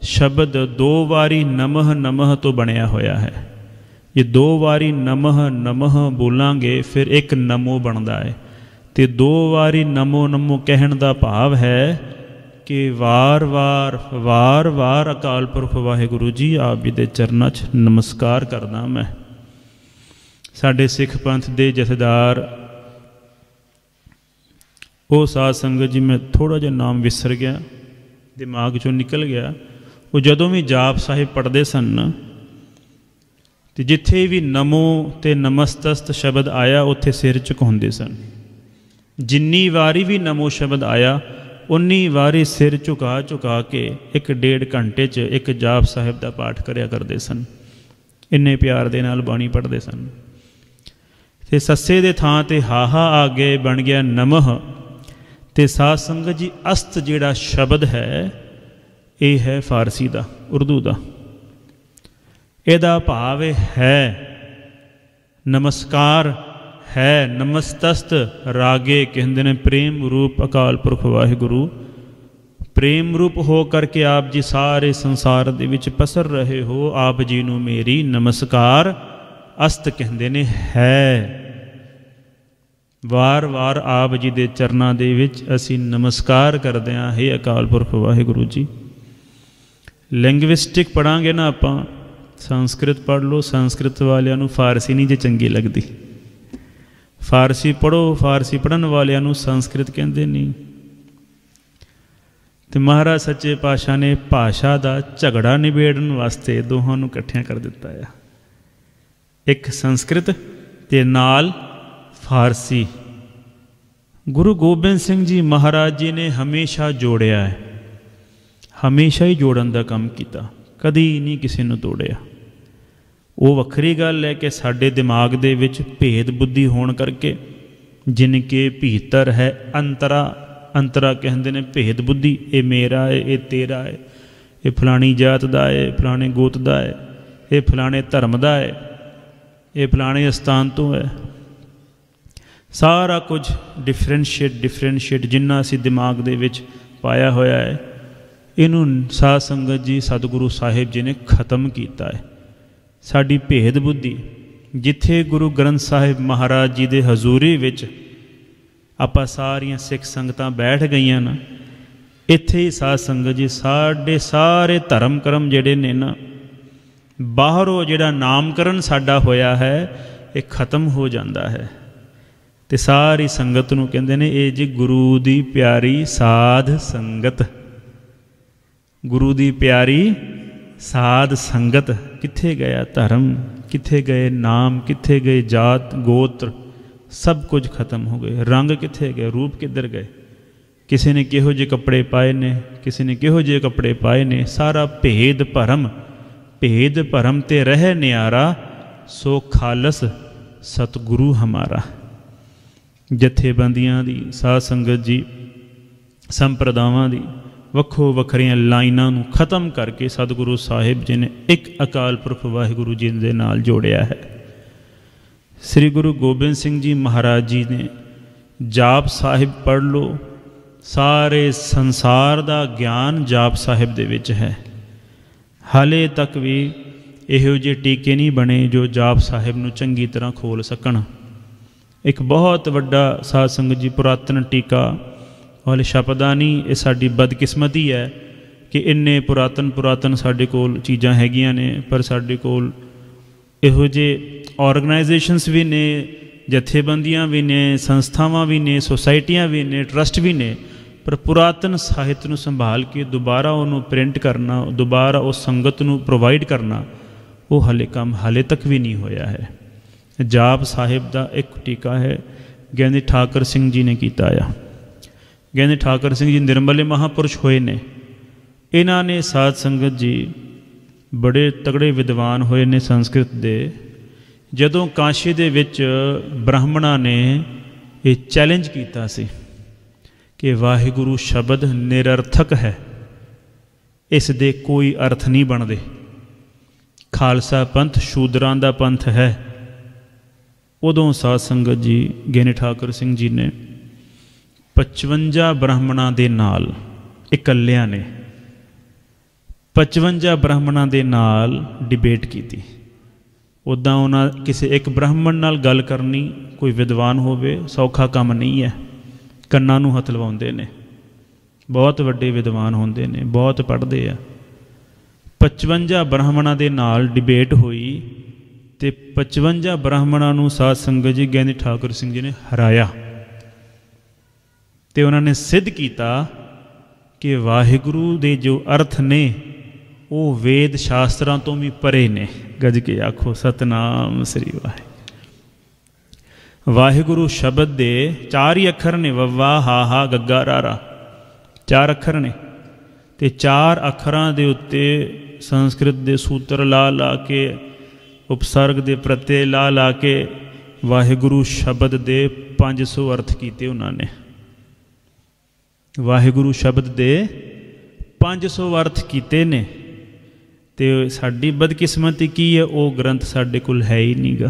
शब्द दो वारी नमः नमः तो बनया होया है। ये दो वारी नमः नमः बोलांगे फिर एक नमो बनता है। तो दो वारी नमो नमो कहण दा भाव है कि वार वार वार वार अकाल पुरख वाहिगुरु जी आप जी दे चरनां च नमस्कार करदा मैं। साडे सिख पंथ दे जथेदार वो साध संगत जी, मैं थोड़ा जिहा नाम विसर गया, दिमाग चों निकल गया। वो जदों भी जाप साहिब पढ़ते सन तो जिथे भी नमो ते नमस्तस्त शब्द आया उत्थे सिर झुकाउंदे सन। जिन्नी वारी भी नमो शब्द आया उन्नी वारी सिर झुका झुका के 1-1.5 घंटे च एक जाप साहिब का पाठ करया करते सन। इन्ने प्यार दे नाल बाणी पढ़ते सन। ते सस्से दे थां ते हाहा आ गए बन गया नमः। ते साध संगत जी अस्त जिहड़ा शब्द है ये है फारसी का, उर्दू का। ਇਹਦਾ ਭਾਵ है नमस्कार है। नमस्तस्त रागे कहते ने प्रेम रूप अकाल पुरख वाहिगुरु। प्रेम रूप हो करके आप जी सारे संसार दे विच पसर रहे हो। आप जी नूं मेरी नमस्कार। अस्त कहते ने है। वार वार आप जी दे चरनां दे विच असीं नमस्कार करदे हां, हे अकाल पुरख वाहिगुरु जी। लिंग्विस्टिक पढ़ांगे ना आपां, संस्कृत पढ़ लो, संस्कृत वालियां नूं फारसी नहीं जे चंगी लगती। फारसी पढ़ो, फारसी पढ़न वालियां नूं संस्कृत कहंदे नहीं। ते महाराज सच्चे पातशाह ने भाषा का झगड़ा निबेड़न वास्ते दोहां नूं इकट्ठियां कर दिता है। एक संस्कृत ते नाल फारसी। गुरु गोबिंद सिंह जी महाराज जी ने हमेशा जोड़िया है, हमेशा ही जोड़न का काम किया, कदी नहीं किसी ने तोड़िया। वो वखरी गल है कि साडे दिमाग दे विच भेद बुद्धि होण करके जिनके भीतर है अंतरा, अंतरा कहते ने भेद बुद्धि, ये मेरा है, ये तेरा है, ये फलानी जात का है, फलाने गोत का है, ये फलाने धर्म का है, ये फलाने स्थान तो है। सारा कुछ डिफरेंशिएट जिन्ना असी दिमाग दे विच पाया होया है, इनू साध संगत जी सतगुरु साहिब जी ने खत्म किया है। साड़ी भेद बुद्धि जिथे गुरु ग्रंथ साहिब महाराज जी दे हजूरी विच ਆਪਾਂ ਸਾਰੀਆਂ ਸਿੱਖ ਸੰਗਤਾਂ ਬੈਠ ਗਈਆਂ ਨਾ, ਇੱਥੇ ਹੀ ਸਾਧ ਸੰਗਤ ਜੀ ਸਾਡੇ ਸਾਰੇ ਧਰਮ ਕਰਮ ਜਿਹੜੇ ਨੇ ਨਾ, ਬਾਹਰੋਂ ਜਿਹੜਾ ਨਾਮਕਰਨ ਸਾਡਾ ਹੋਇਆ ਹੈ ਇਹ ਖਤਮ ਹੋ ਜਾਂਦਾ ਹੈ। ਅਤੇ ਸਾਰੀ ਸੰਗਤ ਨੂੰ ਕਹਿੰਦੇ ਨੇ ਇਹ ਜੀ ਗੁਰੂ ਦੀ ਪਿਆਰੀ ਸਾਧ ਸੰਗਤ, ਗੁਰੂ ਦੀ ਪਿਆਰੀ ਸਾਧ ਸੰਗਤ। ਕਿੱਥੇ ਗਿਆ ਧਰਮ, ਕਿੱਥੇ ਗਏ ਨਾਮ, ਕਿੱਥੇ ਗਏ ਜਾਤ ਗੋਤਰ, ਸਭ ਕੁਝ ਖਤਮ ਹੋ ਗਏ। ਰੰਗ ਕਿੱਥੇ ਗਏ, ਰੂਪ ਕਿੱਧਰ ਗਏ, ਕਿਸੇ ਨੇ ਕਿਹੋ ਜਿਹੇ ਕੱਪੜੇ ਪਾਏ ਨੇ, ਕਿਸੇ ਨੇ ਕਿਹੋ ਜਿਹੇ ਕੱਪੜੇ ਪਾਏ ਨੇ। ਸਾਰਾ ਭੇਦ ਭਰਮ, ਭੇਦ ਭਰਮ ਤੇ ਰਹਿ ਨਿਆਰਾ, ਸੋ ਖਾਲਸ ਸਤਿਗੁਰੂ ਹਮਾਰਾ। ਜਥੇਬੰਦੀਆਂ ਦੀ, ਸਾਧ ਸੰਗਤ ਜੀ ਸੰਪਰਦਾਵਾਂ ਦੀ ਵੱਖੋ ਵੱਖਰੀਆਂ ਲਾਈਨਾਂ ਨੂੰ ਖਤਮ ਕਰਕੇ ਸਤਿਗੁਰੂ ਸਾਹਿਬ ਜੀ ਨੇ ਇੱਕ ਅਕਾਲ ਪੁਰਖ ਵਾਹਿਗੁਰੂ ਜੀ ਦੇ ਨਾਲ ਜੋੜਿਆ ਹੈ। ਸ੍ਰੀ ਗੁਰੂ ਗੋਬਿੰਦ ਸਿੰਘ ਜੀ ਮਹਾਰਾਜ ਜੀ ਨੇ ਜਾਪ ਸਾਹਿਬ ਪੜ੍ਹ ਲਓ, ਸਾਰੇ ਸੰਸਾਰ ਦਾ ਗਿਆਨ ਜਾਪ ਸਾਹਿਬ ਦੇ ਵਿੱਚ ਹੈ। ਹਾਲੇ ਤੱਕ ਵੀ ਇਹੋ ਜਿਹੇ ਟੀਕੇ ਨਹੀਂ ਬਣੇ ਜੋ ਜਾਪ ਸਾਹਿਬ ਨੂੰ ਚੰਗੀ ਤਰ੍ਹਾਂ ਖੋਲ੍ਹ ਸਕਣ। ਇੱਕ ਬਹੁਤ ਵੱਡਾ ਸਾਧ ਸੰਗਤ ਜੀ ਪੁਰਾਤਨ ਟੀਕਾ ਹਾਲੇ ਛਪਦਾ ਨਹੀਂ। ਇਹ ਸਾਡੀ ਬਦਕਿਸਮਤੀ ਹੈ ਕਿ ਇੰਨੇ ਪੁਰਾਤਨ ਸਾਡੇ ਕੋਲ ਚੀਜ਼ਾਂ ਹੈਗੀਆਂ ਨੇ, ਪਰ ਸਾਡੇ ਕੋਲ ਇਹੋ ਜਿਹੇ ਔਰਗਨਾਈਜੇਸ਼ਨਸ ਵੀ ਨੇ, ਜਥੇਬੰਦੀਆਂ ਵੀ ਨੇ, ਸੰਸਥਾਵਾਂ ਵੀ ਨੇ, ਸੁਸਾਇਟੀਆਂ ਵੀ ਨੇ, ਟਰਸਟ ਵੀ ਨੇ, ਪਰ ਪੁਰਾਤਨ ਸਾਹਿਤ ਨੂੰ ਸੰਭਾਲ ਕੇ ਦੁਬਾਰਾ ਉਹਨੂੰ ਪ੍ਰਿੰਟ ਕਰਨਾ, ਦੁਬਾਰਾ ਉਸ ਸੰਗਤ ਨੂੰ ਪ੍ਰੋਵਾਈਡ ਕਰਨਾ, ਉਹ ਹਾਲੇ ਤੱਕ ਵੀ ਨਹੀਂ ਹੋਇਆ ਹੈ। ਜਾਪ ਸਾਹਿਬ ਦਾ ਇੱਕ ਟੀਕਾ ਹੈ, ਗਿਆਨੀ ਠਾਕਰ ਸਿੰਘ ਜੀ ਨੇ ਕੀਤਾ ਆ। ਗਿਆਨੀ ਠਾਕਰ ਸਿੰਘ ਜੀ ਨਿਰਮਲੇ ਮਹਾਂਪੁਰਸ਼ ਹੋਏ ਨੇ। ਇਹਨਾਂ ਨੇ ਸਾਧ ਸੰਗਤ ਜੀ ਬੜੇ ਤਗੜੇ ਵਿਦਵਾਨ ਹੋਏ ਨੇ ਸੰਸਕ੍ਰਿਤ ਦੇ। ਜਦੋਂ ਕਾਸ਼ੀ ਦੇ ਵਿੱਚ ਬ੍ਰਾਹਮਣਾਂ ਨੇ ਇਹ ਚੈਲੰਜ ਕੀਤਾ ਸੀ ਕਿ ਵਾਹਿਗੁਰੂ ਸ਼ਬਦ ਨਿਰਅਰਥਕ ਹੈ, ਇਸ ਦੇ ਕੋਈ ਅਰਥ ਨਹੀਂ ਬਣਦੇ, ਖਾਲਸਾ ਪੰਥ ਸ਼ੂਦਰਾਂ ਦਾ ਪੰਥ ਹੈ, ਉਦੋਂ ਸਾਧ ਸੰਗਤ ਜੀ ਗਿਆਨੀ ਠਾਕਰ ਸਿੰਘ ਜੀ ਨੇ 55 ਬ੍ਰਾਹਮਣਾਂ ਦੇ ਨਾਲ, ਇਕੱਲਿਆਂ ਨੇ 55 ਬ੍ਰਾਹਮਣਾਂ ਦੇ ਨਾਲ ਡਿਬੇਟ ਕੀਤੀ। ਉੱਦਾਂ ਉਹਨਾਂ ਕਿਸੇ ਇੱਕ ਬ੍ਰਾਹਮਣ ਨਾਲ ਗੱਲ ਕਰਨੀ ਕੋਈ ਵਿਦਵਾਨ ਹੋਵੇ ਸੌਖਾ ਕੰਮ ਨਹੀਂ ਹੈ। ਕੰਨਾਂ ਨੂੰ ਹੱਥ ਲਵਾਉਂਦੇ ਨੇ, ਬਹੁਤ ਵੱਡੇ ਵਿਦਵਾਨ ਹੁੰਦੇ ਨੇ, ਬਹੁਤ ਪੜ੍ਹਦੇ ਆ। 55 ਬ੍ਰਾਹਮਣਾਂ ਦੇ ਨਾਲ ਡਿਬੇਟ ਹੋਈ ਅਤੇ 55 ਬ੍ਰਾਹਮਣਾਂ ਨੂੰ ਸਾਧ ਸੰਗਤ ਜੀ ਗਿਆਨੀ ਠਾਕੁਰ ਸਿੰਘ ਜੀ ਨੇ ਹਰਾਇਆ। ਅਤੇ ਉਹਨਾਂ ਨੇ ਸਿੱਧ ਕੀਤਾ ਕਿ ਵਾਹਿਗੁਰੂ ਦੇ ਜੋ ਅਰਥ ਨੇ ਉਹ ਵੇਦ ਸ਼ਾਸਤਰਾਂ ਤੋਂ ਵੀ ਪਰੇ ਨੇ। ਗੱਜ ਕੇ ਆਖੋ ਸਤਿਨਾਮ ਸ੍ਰੀ ਵਾਹਿਗੁਰੂ। ਵਾਹਿਗੁਰੂ ਸ਼ਬਦ ਦੇ 4 ਹੀ ਅੱਖਰ ਨੇ, ਵੱਵਾ ਹਾ ਗੱਗਾ ਰਾਰਾ, 4 ਅੱਖਰ ਨੇ। ਅਤੇ 4 ਅੱਖਰਾਂ ਦੇ ਉੱਤੇ ਸੰਸਕ੍ਰਿਤ ਦੇ ਸੂਤਰ ਲਾ ਕੇ, ਉਪਸਰਗ ਦੇ ਪ੍ਰਤਯੇ ਲਾ ਕੇ ਵਾਹਿਗੁਰੂ ਸ਼ਬਦ ਦੇ 500 ਅਰਥ ਕੀਤੇ ਉਹਨਾਂ ਨੇ। ਵਾਹਿਗੁਰੂ ਸ਼ਬਦ ਦੇ 500 ਅਰਥ ਕੀਤੇ ਨੇ। ਅਤੇ ਸਾਡੀ ਬਦਕਿਸਮਤੀ ਕੀ ਹੈ, ਉਹ ਗ੍ਰੰਥ ਸਾਡੇ ਕੋਲ ਹੈ ਹੀ ਨਹੀਂ ਗਾ।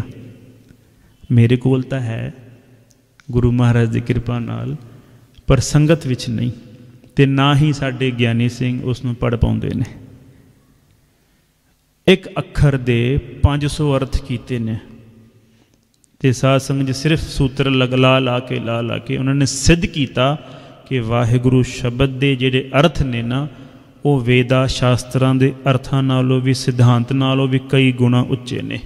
ਮੇਰੇ ਕੋਲ ਤਾਂ ਹੈ ਗੁਰੂ ਮਹਾਰਾਜ ਦੀ ਕਿਰਪਾ ਨਾਲ, ਪਰ ਸੰਗਤ ਵਿੱਚ ਨਹੀਂ, ਅਤੇ ਨਾ ਹੀ ਸਾਡੇ ਗਿਆਨੀ ਸਿੰਘ ਉਸ ਨੂੰ ਪੜ੍ਹ ਪਾਉਂਦੇ ਨੇ। ਇੱਕ ਅੱਖਰ ਦੇ 500 ਅਰਥ ਕੀਤੇ ਨੇ। ਅਤੇ ਸਾਧ ਸੰਗਤ ਜੀ ਸਿਰਫ ਸੂਤਰ ਲਾ ਕੇ ਉਹਨਾਂ ਨੇ ਸਿੱਧ ਕੀਤਾ ਕਿ ਵਾਹਿਗੁਰੂ ਸ਼ਬਦ ਦੇ ਜਿਹੜੇ ਅਰਥ ਨੇ ਨਾ, ਉਹ ਵੇਦਾ ਸ਼ਾਸਤਰਾਂ ਦੇ ਅਰਥਾਂ ਨਾਲੋਂ ਵੀ, ਸਿਧਾਂਤ ਨਾਲੋਂ ਵੀ ਕਈ ਗੁਣਾ ਉੱਚੇ ਨੇ।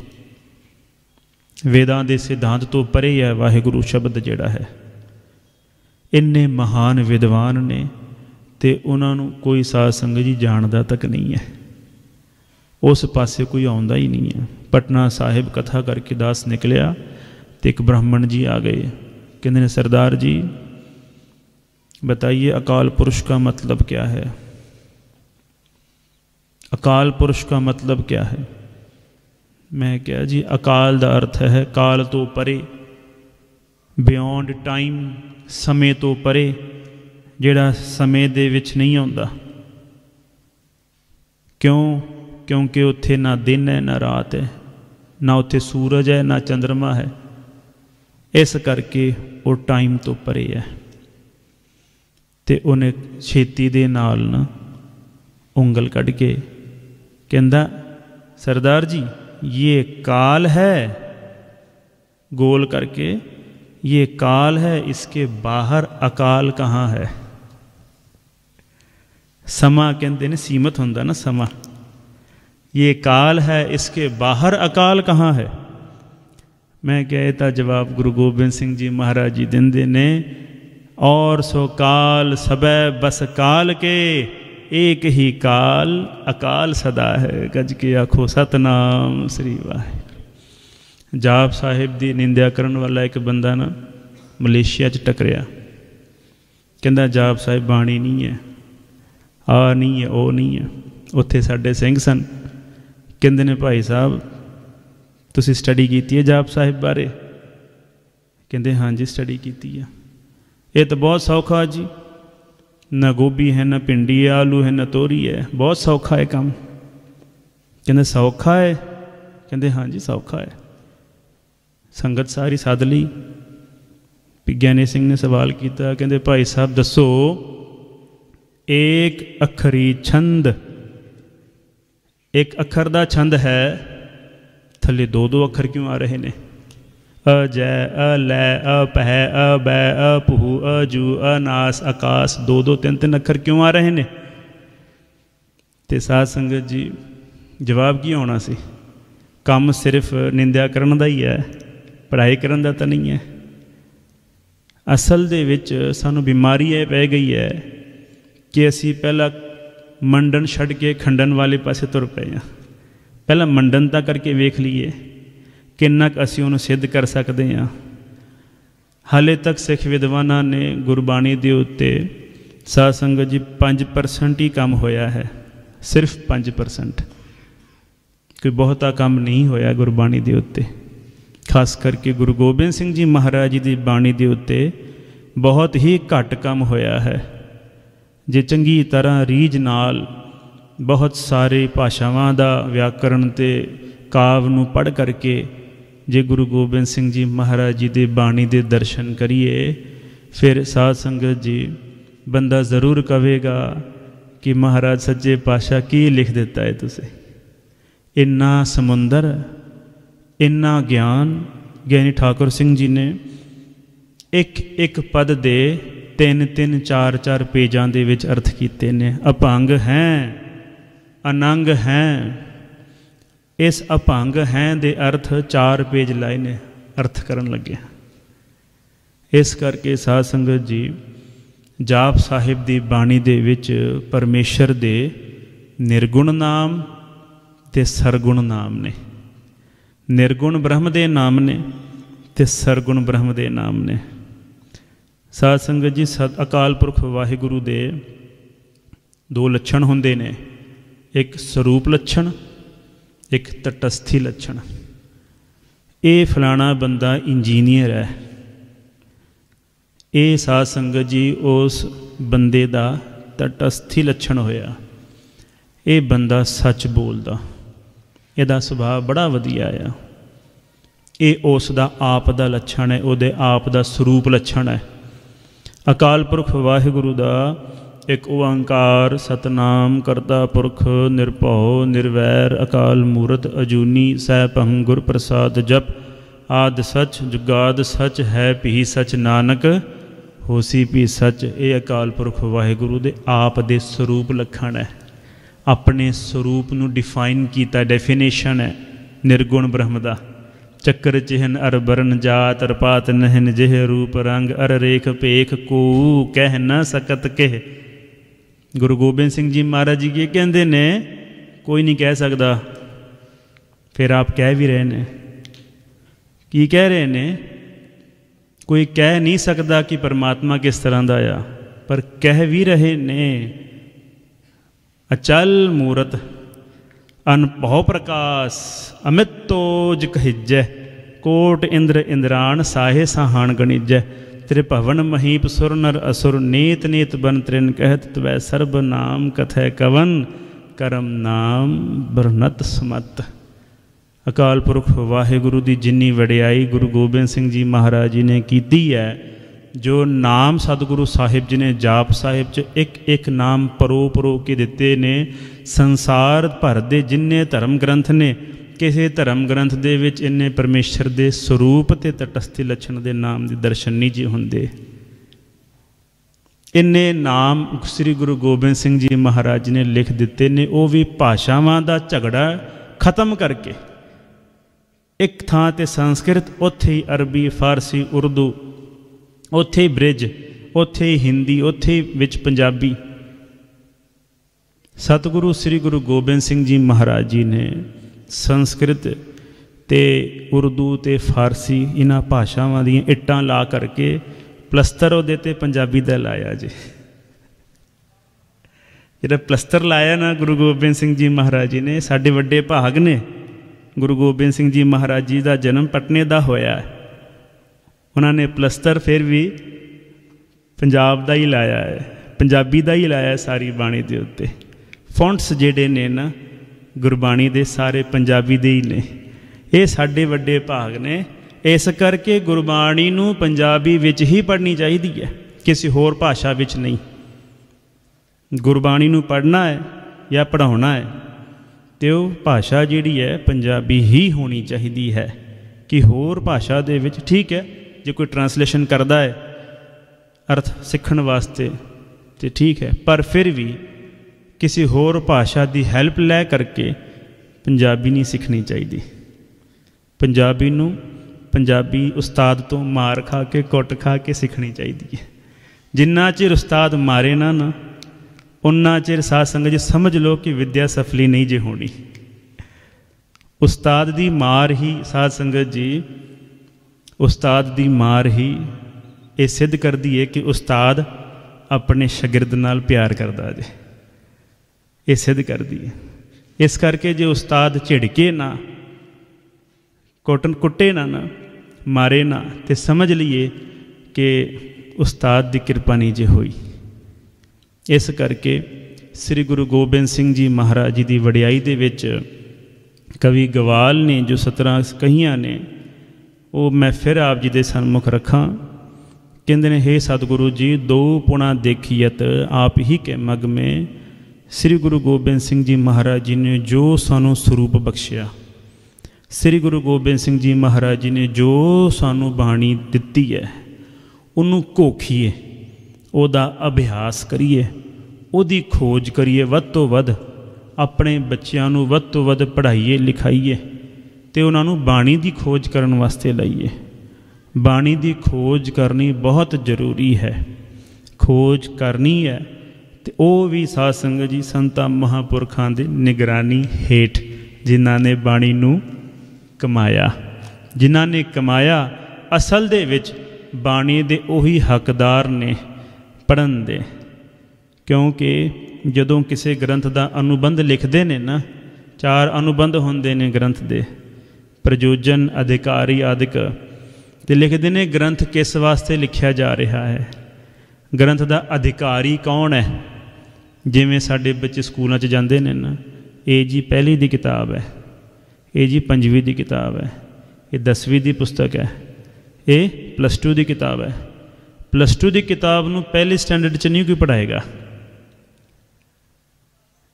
ਵੇਦਾਂ ਦੇ ਸਿਧਾਂਤ ਤੋਂ ਪਰੇ ਹੈ ਵਾਹਿਗੁਰੂ ਸ਼ਬਦ ਜਿਹੜਾ ਹੈ। ਇੰਨੇ ਮਹਾਨ ਵਿਦਵਾਨ ਨੇ ਅਤੇ ਉਹਨਾਂ ਨੂੰ ਕੋਈ ਸਾਧ ਸੰਗਤ ਜੀ ਜਾਣਦਾ ਤੱਕ ਨਹੀਂ ਹੈ, ਉਸ ਪਾਸੇ ਕੋਈ ਆਉਂਦਾ ਹੀ ਨਹੀਂ ਹੈ। ਪਟਨਾ ਸਾਹਿਬ ਕਥਾ ਕਰਕੇ ਦਾਸ ਨਿਕਲਿਆ ਅਤੇ ਇੱਕ ਬ੍ਰਾਹਮਣ ਜੀ ਆ ਗਏ, ਕਹਿੰਦੇ ਨੇ सरदार जी बताइए अकाल पुरुष का मतलब क्या है, अकाल पुरुष का मतलब क्या है। मैं क्या जी, अकाल का अर्थ है काल तो परे, बियॉन्ड टाइम, समय तो परे, जिहड़ा समय दे विच नहीं आउंदा। क्यों? क्योंकि उत्थे ना दिन है ना रात है, ना उत्थे सूरज है ना चंद्रमा है, इस करके वो टाइम तो परे है। तो उन्हें छेती दे नाल ना उंगल कढ़ के कहंदा सरदार जी ये काल है, गोल करके ये काल है, इसके बाहर अकाल कहाँ है। समा कहते ने सीमित होंदा ना समा, ये काल है, इसके बाहर अकाल कहाँ है। मैं कहता जवाब गुरु गोबिंद सिंह जी महाराज जी देंदे ने, और सो काल सबे बस काल के, एक ही काल अकाल सदा है। गज के आखो सतनाम श्री वाहिगुरू। जाप साहिब की निंदा करन वाला एक बंदा ना मलेशिया च टकरिया, कहता जाप साहिब बाणी नहीं है, आ नहीं है, वो नहीं है। उत्थे साडे सिंह सन, कहते ने भाई साहब तुसी स्टडी की है जाप साहिब बारे? कहते हाँ जी स्टडी की है। ये तो बहुत सौखा जी, न गोभी है, न भिंडी है, आलू है, न तोरी है, बहुत सौखा है काम। कहते सौखा है? कहते हाँ जी सौखा है। संगत सारी सद ली, ज्ञानी सिंह ने सवाल किया, कहते भाई साहब दसो एक अखरी छंद, एक अखर का छंद है, थले दो दो अखर क्यों आ रहे ने? अ जै, अ लै, अ पह, अ बै, अ पुहू, अ जू, अ नास, आकाश, दो दो तीन तीन अखर क्यों आ रहे ने? ते साध संगत जी जवाब की होना सी, काम सिर्फ निंदा करन दा ही है, पढ़ाई करन दा तां नहीं है। असल दे विच सानू बीमारी ये पै गई है कि असी पहला मंडन छड़ के खंडन वाले पासे तुर पे हैं। पहला मंडनता करके वेख लीए किन्ना असी उन्हें सिद्ध कर सकते हैं। हाले तक सिख विद्वाना ने गुरबाणी के उत्ते साध संगत जी 5% ही काम होया है, सिर्फ 5%, कोई बहुता काम नहीं होया गुरबाणी के उत्ते। खास करके गुरु गोबिंद सिंह जी महाराज जी की बाणी के उत्ते बहुत ही घट काम होया है। जे चंगी तरह रीझ नाल बहुत सारे भाषावां दा व्याकरण ते काव नूं पढ़ करके जे गुरु गोबिंद सिंह जी महाराज जी दे बाणी दे दर्शन करिए, फिर साध संगत जी बंदा ज़रूर कहेगा कि महाराज सच्चे पातशाह की लिख दिता है तुसे। इन्ना समुंदर, इन्ना ज्ञान ज्ञानी ठाकुर सिंह जी ने एक एक पद दे 3-3 4-4 पेजां दे विच अर्थ कीते ने। अभंग हैं, अनंग हैं, इस अभंग हैं दे अर्थ 4 पेज लाए ने अर्थ करन लगे। इस करके साध संगत जी जाप साहिब दी बाणी दे विच परमेश्वर दे निर्गुण नाम ते सरगुण नाम ने। निर्गुण ब्रह्म दे नाम ने ते सरगुण ब्रह्म दे नाम ने। साध संगत जी अकाल पुरख वाहिगुरु दे 2 लक्षण हुंदे ने, एक स्वरूप लक्षण, एक तटस्थी लक्षण। ये फलाना बंदा इंजीनियर है, ये साध संगत जी उस बंदे दा तटस्थी लक्षण होया। ये बंदा सच बोलदा, ਇਹਦਾ ਸੁਭਾਅ बड़ा वधिया आ। ये उस दा आप दा लक्षण है, ਉਹਦੇ आप दा स्वरूप लक्षण है। अकाल पुरख वाहिगुरु दा एक ओंकार सतनाम करता पुरख निरभौ निर्वैर अकाल मूरत अजूनी सैभं गुर प्रसाद जप आद सच जुगाद सच है भी सच नानक होसी भी सच। ये अकाल पुरख वाहिगुरु दे आप दे स्वरूप लक्षण है। अपने स्वरूप नूं डिफाइन किया, डेफिनेशन है निर्गुण ब्रह्म दा। चक्कर चिहन अर बरन जात अर पात नहन जिह रूप रंग अर रेख भेख को कह न सकत कह। गुरु गोबिंद सिंह जी महाराज जी ये कहते ने कोई नहीं कह सकता, फिर आप कह भी रहे ने। की कह रहे ने? कोई कह नहीं सकता कि परमात्मा किस तरह का आ, पर कह भी रहे ने अचल मूरत अनभौ प्रकाश अमित तोज कहिजै कोट इंद्र इंद्राण साहे साहान गणिजै त्रिभवन महीप सुर नर असुर नीत नीत बन त्रिन कहत त्वै सर्ब नाम कथै कवन करम नाम बरनत समत। अकाल पुरख वाहिगुरु की जिन्नी वडियाई गुरु गोबिंद सिंह जी महाराज जी ने की है, जो नाम सतगुरु साहिब जी ने जाप साहिब च एक एक नाम परो परो के दिते ने। संसार भर दे जिन्ने धर्म ग्रंथ ने ਕਿਸੇ ਧਰਮ ਗ੍ਰੰਥ ਦੇ ਵਿੱਚ ਇੰਨੇ ਪਰਮੇਸ਼ਰ ਦੇ ਸਰੂਪ ਅਤੇ ਤਟਸਥੀ ਲੱਛਣ ਦੇ ਨਾਮ ਦੇ ਦਰਸ਼ਨ ਨਹੀਂ ਜੀ ਹੁੰਦੇ। ਇੰਨੇ ਨਾਮ ਸ੍ਰੀ ਗੁਰੂ ਗੋਬਿੰਦ ਸਿੰਘ ਜੀ ਮਹਾਰਾਜ ਨੇ ਲਿਖ ਦਿੱਤੇ ਨੇ, ਉਹ ਵੀ ਭਾਸ਼ਾਵਾਂ ਦਾ ਝਗੜਾ ਖਤਮ ਕਰਕੇ। ਇੱਕ ਥਾਂ 'ਤੇ ਸੰਸਕ੍ਰਿਤ, ਉੱਥੇ ਹੀ ਅਰਬੀ, ਫਾਰਸੀ, ਉਰਦੂ, ਉੱਥੇ ਹੀ ਬ੍ਰਿਜ, ਉੱਥੇ ਹੀ ਹਿੰਦੀ, ਉੱਥੇ ਹੀ ਵਿੱਚ ਪੰਜਾਬੀ। ਸਤਿਗੁਰੂ ਸ੍ਰੀ ਗੁਰੂ ਗੋਬਿੰਦ ਸਿੰਘ ਜੀ ਮਹਾਰਾਜ ਜੀ ਨੇ ਸੰਸਕ੍ਰਿਤ ਅਤੇ ਉਰਦੂ ਅਤੇ ਫਾਰਸੀ ਇਹਨਾਂ ਭਾਸ਼ਾਵਾਂ ਦੀਆਂ ਇੱਟਾਂ ਲਾ ਕਰਕੇ ਪਲਸਤਰ ਉਹਦੇ 'ਤੇ ਪੰਜਾਬੀ ਦਾ ਲਾਇਆ ਜੀ। ਜਿਹੜਾ ਪਲਸਤਰ ਲਾਇਆ ਨਾ ਗੁਰੂ ਗੋਬਿੰਦ ਸਿੰਘ ਜੀ ਮਹਾਰਾਜ ਜੀ ਨੇ, ਸਾਡੇ ਵੱਡੇ ਭਾਗ ਨੇ। ਗੁਰੂ ਗੋਬਿੰਦ ਸਿੰਘ ਜੀ ਮਹਾਰਾਜ ਜੀ ਦਾ ਜਨਮ ਪਟਨੇ ਦਾ ਹੋਇਆ, ਉਹਨਾਂ ਨੇ ਪਲਸਤਰ ਫਿਰ ਵੀ ਪੰਜਾਬ ਦਾ ਹੀ ਲਾਇਆ ਹੈ, ਪੰਜਾਬੀ ਦਾ ਹੀ ਲਾਇਆ ਸਾਰੀ ਬਾਣੀ ਦੇ ਉੱਤੇ। ਫੌਂਟਸ ਜਿਹੜੇ ਨੇ ਨਾ ਗੁਰਬਾਣੀ ਦੇ ਸਾਰੇ ਪੰਜਾਬੀ ਦੇ ਹੀ ਨੇ। ਇਹ ਸਾਡੇ ਵੱਡੇ ਭਾਗ ਨੇ। ਇਸ ਕਰਕੇ ਗੁਰਬਾਣੀ ਨੂੰ ਪੰਜਾਬੀ ਵਿੱਚ ਹੀ ਪੜ੍ਹਨੀ ਚਾਹੀਦੀ ਹੈ, ਕਿਸੇ ਹੋਰ ਭਾਸ਼ਾ ਵਿੱਚ ਨਹੀਂ। ਗੁਰਬਾਣੀ ਨੂੰ ਪੜ੍ਹਨਾ ਹੈ ਜਾਂ ਪੜ੍ਹਾਉਣਾ ਹੈ ਅਤੇ ਉਹ ਭਾਸ਼ਾ ਜਿਹੜੀ ਹੈ ਪੰਜਾਬੀ ਹੀ ਹੋਣੀ ਚਾਹੀਦੀ ਹੈ। ਕਿ ਹੋਰ ਭਾਸ਼ਾ ਦੇ ਵਿੱਚ ਠੀਕ ਹੈ, ਜੇ ਕੋਈ ਟਰਾਂਸਲੇਸ਼ਨ ਕਰਦਾ ਹੈ ਅਰਥ ਸਿੱਖਣ ਵਾਸਤੇ ਤਾਂ ਠੀਕ ਹੈ, ਪਰ ਫਿਰ ਵੀ ਕਿਸੇ ਹੋਰ ਭਾਸ਼ਾ ਦੀ ਹੈਲਪ ਲੈ ਕਰਕੇ ਪੰਜਾਬੀ ਨਹੀਂ ਸਿੱਖਣੀ ਚਾਹੀਦੀ। ਪੰਜਾਬੀ ਨੂੰ ਪੰਜਾਬੀ ਉਸਤਾਦ ਤੋਂ ਮਾਰ ਖਾ ਕੇ, ਕੁੱਟ ਖਾ ਕੇ ਸਿੱਖਣੀ ਚਾਹੀਦੀ ਹੈ। ਜਿੰਨਾ ਚਿਰ ਉਸਤਾਦ ਮਾਰੇ ਨਾ ਉਨਾ ਚਿਰ ਸਾਧ ਸੰਗਤ ਜੀ ਸਮਝ ਲਓ ਕਿ ਵਿੱਦਿਆ ਸਫਲੀ ਨਹੀਂ ਜੇ ਹੋਣੀ। ਉਸਤਾਦ ਦੀ ਮਾਰ ਹੀ ਸਾਧ ਸੰਗਤ ਜੀ, ਉਸਤਾਦ ਦੀ ਮਾਰ ਹੀ ਇਹ ਸਿੱਧ ਕਰਦੀ ਹੈ ਕਿ ਉਸਤਾਦ ਆਪਣੇ ਸ਼ਾਗਿਰਦ ਨਾਲ ਪਿਆਰ ਕਰਦਾ ਜੇ। ਇਹ ਸਿੱਧ ਕਰਦੀ ਹੈ। ਇਸ ਕਰਕੇ ਜੇ ਉਸਤਾਦ ਝਿੜਕੇ ਨਾ, ਕੁੱਟੇ ਨਾ, ਮਾਰੇ ਨਾ, ਤੇ ਸਮਝ ਲਈਏ ਕਿ ਉਸਤਾਦ ਦੀ ਕਿਰਪਾ ਨਹੀਂ ਜੇ ਹੋਈ। ਇਸ ਕਰਕੇ ਸ੍ਰੀ ਗੁਰੂ ਗੋਬਿੰਦ ਸਿੰਘ ਜੀ ਮਹਾਰਾਜ ਜੀ ਦੀ ਵਡਿਆਈ ਦੇ ਵਿੱਚ ਕਵੀ ਗਵਾਲ ਨੇ ਜੋ 17 ਕਹੀਆਂ ਨੇ, ਉਹ ਮੈਂ ਫਿਰ ਆਪ ਜੀ ਦੇ ਸਨਮੁਖ ਰੱਖਾਂ। ਕਹਿੰਦੇ ਨੇ, ਹੇ ਸਤਿਗੁਰੂ ਜੀ, ਦੋ ਪੁਣਾ ਦੇਖੀਅਤ ਆਪ ਹੀ ਕੇ ਮਗ ਮੇ। ਸ੍ਰੀ ਗੁਰੂ ਗੋਬਿੰਦ ਸਿੰਘ ਜੀ ਮਹਾਰਾਜ ਜੀ ਨੇ ਜੋ ਸਾਨੂੰ ਸਰੂਪ ਬਖਸ਼ਿਆ, ਸ੍ਰੀ ਗੁਰੂ ਗੋਬਿੰਦ ਸਿੰਘ ਜੀ ਮਹਾਰਾਜ ਜੀ ਨੇ ਜੋ ਸਾਨੂੰ ਬਾਣੀ ਦਿੱਤੀ ਹੈ, ਉਹਨੂੰ ਘੋਖੀਏ, ਉਹਦਾ ਅਭਿਆਸ ਕਰੀਏ, ਉਹਦੀ ਖੋਜ ਕਰੀਏ, ਵੱਧ ਤੋਂ ਵੱਧ ਆਪਣੇ ਬੱਚਿਆਂ ਨੂੰ ਵੱਧ ਤੋਂ ਵੱਧ ਪੜ੍ਹਾਈਏ, ਲਿਖਾਈਏ ਅਤੇ ਉਹਨਾਂ ਨੂੰ ਬਾਣੀ ਦੀ ਖੋਜ ਕਰਨ ਵਾਸਤੇ ਲਾਈਏ। ਬਾਣੀ ਦੀ ਖੋਜ ਕਰਨੀ ਬਹੁਤ ਜ਼ਰੂਰੀ ਹੈ। ਖੋਜ ਕਰਨੀ ਹੈ ਅਤੇ ਉਹ ਵੀ ਸਾਧ ਸੰਗਤ ਜੀ ਸੰਤਾਂ ਮਹਾਂਪੁਰਖਾਂ ਦੀ ਨਿਗਰਾਨੀ ਹੇਠ, ਜਿਨ੍ਹਾਂ ਨੇ ਬਾਣੀ ਨੂੰ ਕਮਾਇਆ। ਜਿਨ੍ਹਾਂ ਨੇ ਕਮਾਇਆ ਅਸਲ ਦੇ ਵਿੱਚ ਬਾਣੀ ਦੇ ਉਹੀ ਹੱਕਦਾਰ ਨੇ ਪੜ੍ਹਨ ਦੇ। ਕਿਉਂਕਿ ਜਦੋਂ ਕਿਸੇ ਗ੍ਰੰਥ ਦਾ ਅਨੁਬੰਧ ਲਿਖਦੇ ਨੇ ਨਾ, 4 ਅਨੁਬੰਧ ਹੁੰਦੇ ਨੇ ਗ੍ਰੰਥ ਦੇ, ਪ੍ਰਯੋਜਨ, ਅਧਿਕਾਰੀ ਆਦਿਕ, ਅਤੇ ਲਿਖਦੇ ਨੇ ਗ੍ਰੰਥ ਕਿਸ ਵਾਸਤੇ ਲਿਖਿਆ ਜਾ ਰਿਹਾ ਹੈ, ਗ੍ਰੰਥ ਦਾ ਅਧਿਕਾਰੀ ਕੌਣ ਹੈ। ਜਿਵੇਂ ਸਾਡੇ ਬੱਚੇ ਸਕੂਲਾਂ 'ਚ ਜਾਂਦੇ ਨੇ ਨਾ, ਇਹ ਜੀ ਪਹਿਲੀ ਦੀ ਕਿਤਾਬ ਹੈ, ਇਹ ਜੀ 5ਵੀਂ ਦੀ ਕਿਤਾਬ ਹੈ, ਇਹ 10ਵੀਂ ਦੀ ਪੁਸਤਕ ਹੈ, ਇਹ +2 ਦੀ ਕਿਤਾਬ ਹੈ। +2 ਦੀ ਕਿਤਾਬ ਨੂੰ ਪਹਿਲੇ ਸਟੈਂਡਰਡ 'ਚ ਨਹੀਂ ਕੋਈ ਪੜ੍ਹਾਏਗਾ।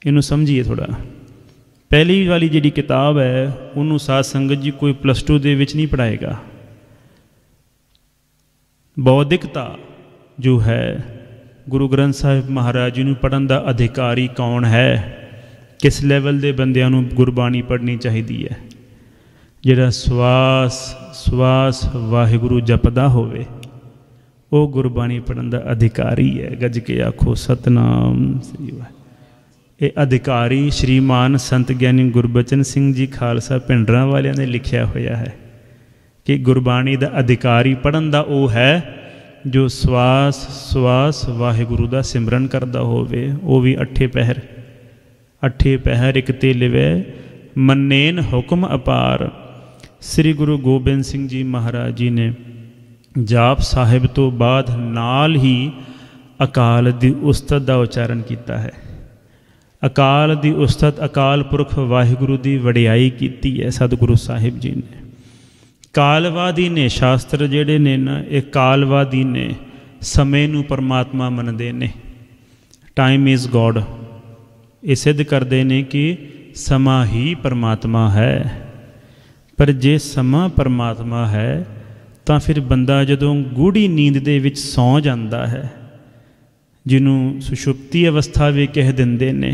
ਇਹਨੂੰ ਸਮਝੀਏ ਥੋੜ੍ਹਾ। ਪਹਿਲੀ ਵਾਲੀ ਜਿਹੜੀ ਕਿਤਾਬ ਹੈ ਉਹਨੂੰ ਸਾਧ ਸੰਗਤ ਜੀ ਕੋਈ +2 ਦੇ ਵਿੱਚ ਨਹੀਂ ਪੜ੍ਹਾਏਗਾ। ਬੌਧਿਕਤਾ ਜੋ ਹੈ, ਗੁਰੂ ਗ੍ਰੰਥ ਸਾਹਿਬ ਮਹਾਰਾਜ ਜੀ ਨੂੰ ਪੜ੍ਹਨ ਦਾ ਅਧਿਕਾਰੀ ਕੌਣ ਹੈ, ਕਿਸ ਲੈਵਲ ਦੇ ਬੰਦਿਆਂ ਨੂੰ ਗੁਰਬਾਣੀ ਪੜ੍ਹਨੀ ਚਾਹੀਦੀ ਹੈ। ਜਿਹੜਾ ਸਵਾਸ ਵਾਹਿਗੁਰੂ ਜਪਦਾ ਹੋਵੇ ਉਹ ਗੁਰਬਾਣੀ ਪੜ੍ਹਨ ਦਾ ਅਧਿਕਾਰੀ ਹੈ। ਗੱਜ ਕੇ ਆਖੋ ਸਤਿਨਾਮ ਸ੍ਰੀ ਵਾਹਿਗੁਰੂ। ਇਹ ਅਧਿਕਾਰੀ ਸ਼੍ਰੀਮਾਨ ਸੰਤ ਗਿਆਨੀ ਗੁਰਬਚਨ ਸਿੰਘ ਜੀ ਖਾਲਸਾ ਭਿੰਡਰਾਂ ਵਾਲਿਆਂ ਨੇ ਲਿਖਿਆ ਹੋਇਆ ਹੈ ਕਿ ਗੁਰਬਾਣੀ ਦਾ ਅਧਿਕਾਰੀ ਪੜ੍ਹਨ ਦਾ ਉਹ ਹੈ ਜੋ ਸਵਾਸ ਵਾਹਿਗੁਰੂ ਦਾ ਸਿਮਰਨ ਕਰਦਾ ਹੋਵੇ, ਉਹ ਵੀ 8 ਪਹਿਰ। 8 ਪਹਿਰ ਇੱਕ ਤੇ ਲਿਵੈ ਮੰਨੇਨ ਹੁਕਮ ਅਪਾਰ। ਸ੍ਰੀ ਗੁਰੂ ਗੋਬਿੰਦ ਸਿੰਘ ਜੀ ਮਹਾਰਾਜ ਜੀ ਨੇ ਜਾਪ ਸਾਹਿਬ ਤੋਂ ਬਾਅਦ ਨਾਲ ਹੀ ਅਕਾਲ ਦੀ ਉਸਤਤ ਦਾ ਉਚਾਰਨ ਕੀਤਾ ਹੈ। ਅਕਾਲ ਦੀ ਉਸਤਤ, ਅਕਾਲ ਪੁਰਖ ਵਾਹਿਗੁਰੂ ਦੀ ਵਡਿਆਈ ਕੀਤੀ ਹੈ ਸਤਿਗੁਰੂ ਸਾਹਿਬ ਜੀ ਨੇ। ਕਾਲਵਾਦੀ ਨੇ ਸ਼ਾਸਤਰ ਜਿਹੜੇ ਨੇ ਨਾ, ਇਹ ਕਾਲਵਾਦੀ ਨੇ, ਸਮੇਂ ਨੂੰ ਪਰਮਾਤਮਾ ਮੰਨਦੇ ਨੇ। Time is God. ਇਹ ਸਿੱਧ ਕਰਦੇ ਨੇ ਕਿ ਸਮਾਂ ਹੀ ਪਰਮਾਤਮਾ ਹੈ। पर जे समा परमात्मा है तो फिर बंदा जदों गूढ़ी नींद दे विच सौ जाता है, जिन्हों सुषुप्ति अवस्था भी कह देंदे ने,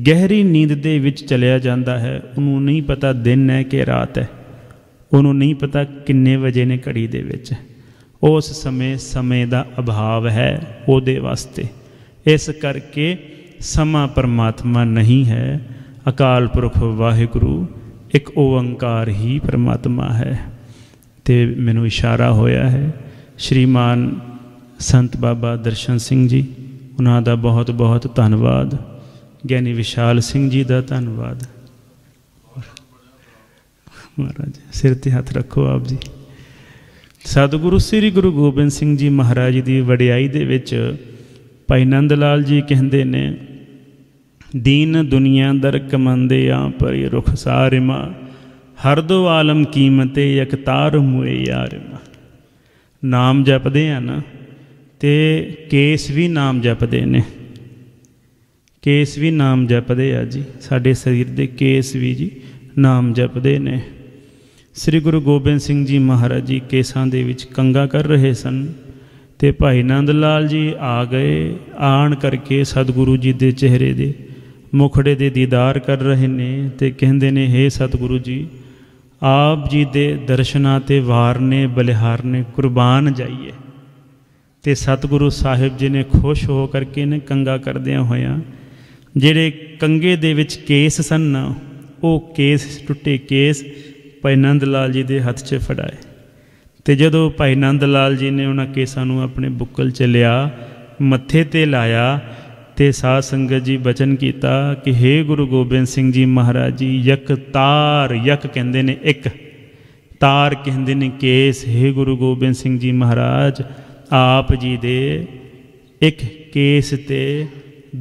गहरी नींद दे विच चलिया जाता है, उन्होंने नहीं पता दिन है कि रात है, उन्होंने नहीं पता किन्ने वजे ने घड़ी दे विच। उस समय का अभाव है उहदे वास्ते। इस करके समा परमात्मा नहीं है, अकाल पुरख वाहिगुरु एक ओंकार ही परमात्मा है। तो मैनू इशारा होया है श्रीमान संत बाबा दर्शन सिंह जी, उन्हों का बहुत बहुत धन्यवाद। ज्ञानी विशाल सिंह जी का धन्यवाद। महाराज सिर ते हथ रखो आप जी। सतगुरु श्री गुरु गोबिंद सिंह जी महाराज की वडियाई दे विच भाई नंद लाल जी कहते ने, दीन दुनिया दर कमंदे आ परी रुख सारिमा, हर दो आलम कीमते यकतार मुए यारिमा। नाम जपदे हैं ना ते केस भी नाम जपदे ने, केस भी नाम जपदे आ जी, साडे शरीर दे केस भी जी नाम जपदे ने। श्री गुरु गोबिंद सिंह जी महाराज जी केसां दे विच कंगा कर रहे सन, ते भाई नंद लाल जी आ गए। आण करके सतगुरु जी दे चेहरे दे मुखड़े दे दीदार कर रहे ने, ते कहंदे ने, हे सतगुरु जी, आप जी दे दर्शनां ते वारने बलिहारने कुर्बान जाइए। ते सतगुरु साहिब जी ने खुश हो करके ने कंगा करदियां होया ਜਿਹੜੇ कंगे दे विच केस सन ना, वो केस टुटे केस भाई नंद लाल जी के हथ च फड़ाए। तो जदों भाई नंद लाल जी ने उन्होंने केसां नूं अपने बुक्कल च लिया, मत्थे ते लाया, तो साध संगत जी बचन किया कि हे गुरु गोबिंद सिंह जी महाराज जी, यक तार, यक कहंदे ने एक, तार कहंदे ने केस। हे गुरु गोबिंद सिंह जी महाराज, आप जी दे एक केस ते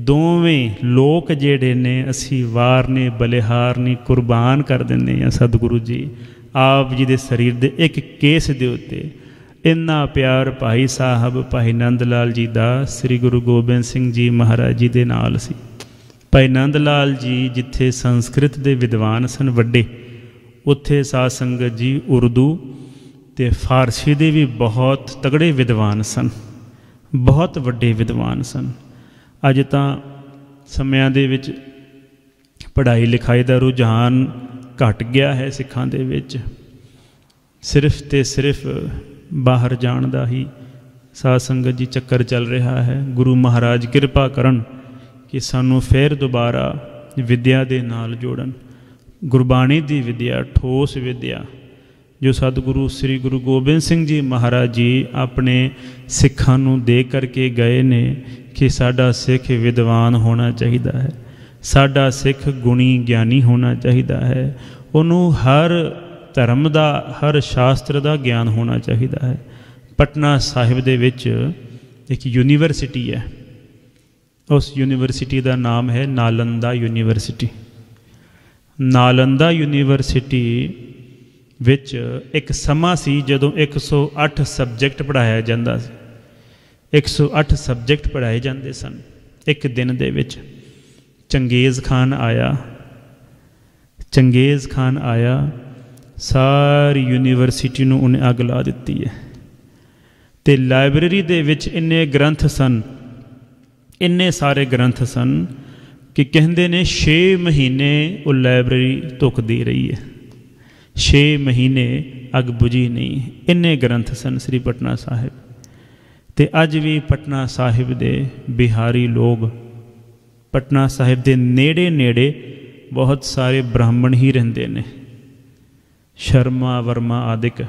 दोवें लोक जेड़े ने असी वारने बलिहारने कुर्बान कर देंगे हैं। सतगुरु जी आप जी दे शरीर दे एक केस दे उत्ते इन्ना प्यार भाई साहब भाई नंद लाल जी दा श्री गुरु गोबिंद सिंह जी महाराज जी दे नाल सी। भाई नंद लाल जी जिथे संस्कृत दे विद्वान सन वड्डे, उत्थे साध संगत जी उर्दू ते फारसी दे भी बहुत तगड़े विद्वान सन, बहुत वड्डे विद्वान सन। अज तां समयां दे विच पढ़ाई लिखाई का रुझान घट गया है सिखां दे विच, सिर्फ ते सिर्फ बाहर जाण दा ही साध संगत जी चक्कर चल रहा है। गुरु महाराज किरपा करन कि सानू फिर दोबारा विद्या दे नाल जोड़न, गुरबाणी दी विद्या, ठोस विद्या जो सतगुरु श्री गुरु गोबिंद सिंह जी महाराज जी अपने सिखां नूं दे करके गए ने कि साडा सिख विद्वान होना चाहिए है, साडा सिख गुणी ज्ञानी होना चाहिए है, उन्हों हर धर्म का हर शास्त्र का ज्ञान होना चाहिए है। पटना साहिब दे विच एक यूनीवर्सिटी है, उस यूनीवर्सिटी का नाम है नालंदा यूनीवर्सिटी। नालंदा यूनीवर्सिटी विच एक समा सी जदों 108 सबजैक्ट पढ़ाया जाता सी, 108 सबजैक्ट पढ़ाए जाते सन एक दिन दे विच। चंगेज़ खान आया, चंगेज़ खान आया, सारी यूनीवर्सिटी नूं उन्हें अग ला दिती है। तो लाइब्रेरी दे विच इन्ने ग्रंथ सन, इन्ने सारे ग्रंथ सन कि कहंदे ने 6 महीने वो लाइब्रेरी धुखदी रही है, 6 महीने अग बुझी नहीं। इन्ने ग्रंथ सन श्री पटना साहिब। तो अज भी पटना साहिब दे बिहारी लोग, पटना साहिब दे नेड़े नेड़े बहुत सारे ब्राह्मण ही रहंदे ने, शर्मा वर्मा आदिक,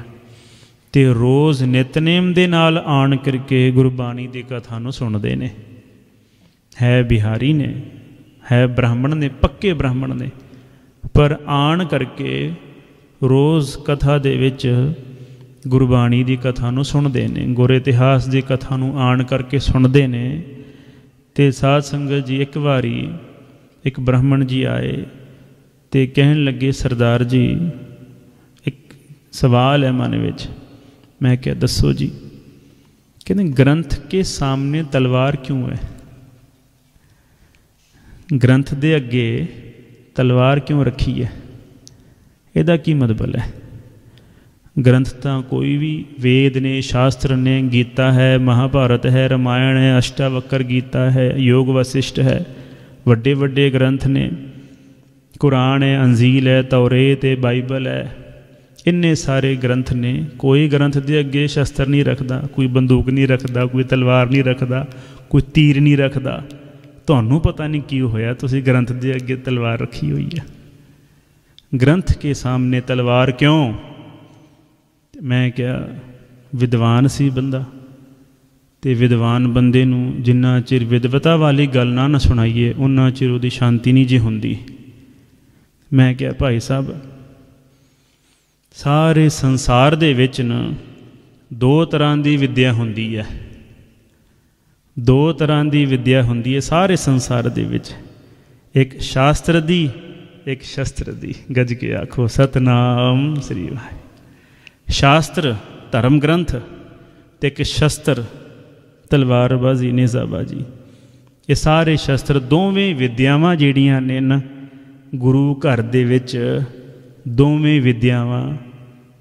ते रोज़ नितनेम दे नाल आण करके गुरबाणी दी कथा नूं सुणदे ने। है बिहारी ने, है ब्राह्मण ने, पक्के ब्राह्मण ने, पर आण करके रोज़ कथा दे विच गुरबाणी की कथा नूं सुणदे ने, गुर इतिहास की कथा नूं आण करके सुणदे ने। ते साध संगत जी एक बारी एक ब्राह्मण जी आए ते कहन लगे, सरदार जी एक सवाल है मन विच। मैं क्या, दसो जी। कहते ग्रंथ के सामने तलवार क्यों है? ग्रंथ दे अगे तलवार क्यों रखी है? इहदा की मतलब है? ग्रंथ तो कोई भी वेद ने, शास्त्र ने, गीता है, महाभारत है, रामायण है, अष्टावक्र गीता है, योग वशिष्ठ है, वड्डे वड्डे ग्रंथ ने, कुरान है, अंजील है, तौरेत है, बाइबल है, इन्ने सारे ग्रंथ ने। कोई ग्रंथ के अगे शस्त्र नहीं रखता, कोई बंदूक नहीं रखता, कोई तलवार नहीं रखता, कोई तीर नहीं रखता। तुहानू पता नहीं की होया, तुसी ग्रंथ के अगे तलवार रखी हुई है। ग्रंथ के सामने तलवार क्यों? मैं क्या विद्वान सी बंदा, तो विद्वान बंदे नूं जिन्ना चिर विदवता वाली गल ना सुनाइए उन्ना चिर उहदी शांति नहीं जी हुंदी। मैं क्या भाई साहब, सारे संसार दे विच न दो तरह की विद्या हुंदी है, दो तरह की विद्या हुंदी है सारे संसार दे विच, एक शास्त्र दी, एक शस्त्र दी। गज के आखो सतनाम श्री वाहे। शास्त्र धर्म ग्रंथ ते एक शस्त्र तलवारबाजी, नेजाबाजी। ये सारे शस्त्र दोवें विद्यावां जिहड़ियां ने न गुरु घर दे विच दोवें विद्यावां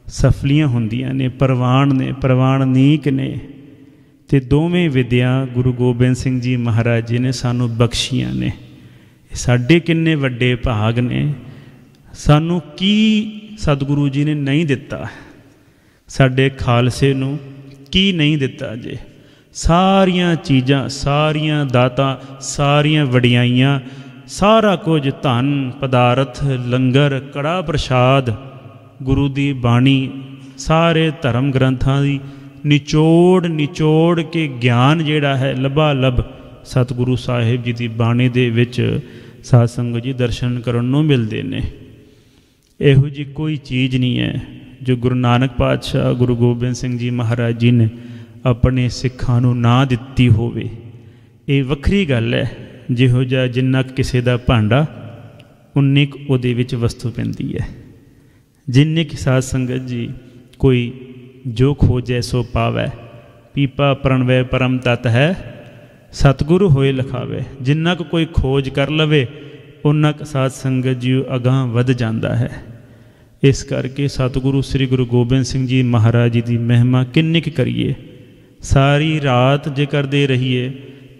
सफलियां हुंदियां ने, प्रवान ने, प्रवाणनीक ने। ते दोवें विद्या गुरु गोबिंद सिंह जी महाराज जी ने सानू बख्शियां ने। साडे किन्ने वड्डे भाग ने, सानू की सतगुरु जी ने नहीं दिता, साडे खालसे नू की नहीं दिता जे। सारियां चीज़ां, सारियां दातां, सारियां वडियाइयां, सारा कुछ धन पदार्थ, लंगर, कड़ा प्रसाद, गुरु दी बाणी, सारे धर्म ग्रंथां दी निचोड़ निचोड़ के ज्ञान जिहड़ा है लबा लब सतगुरु साहिब जी की बाणी दे विच साध संगत जी दर्शन करन नूं मिलदे ने। इहो जी कोई चीज़ नहीं है जो गुरु नानक पातशाह, गुरु गोबिंद सिंह जी महाराज जी ने अपने सिखां नूं ना दित्ती होवे। ये वखरी गल है, जिहो जिहा जिन्ना किसी दा भांडा उन्नी क उहदे विच वस्तु पैंदी है। जिन्नी कि साध संगत जी कोई जो खोजै सो पावै, पीपा प्रणवै परम तत् है, सतगुरु होए लिखावे। जिन्ना को कोई खोज कर लवे उन्ना क साध संगत जी अगां वध जांदा है। इस करके सतगुरु श्री गुरु गोबिंद सिंह जी महाराज जी की महिमा किन्नी क करिए। सारी रात जे करदे रहिए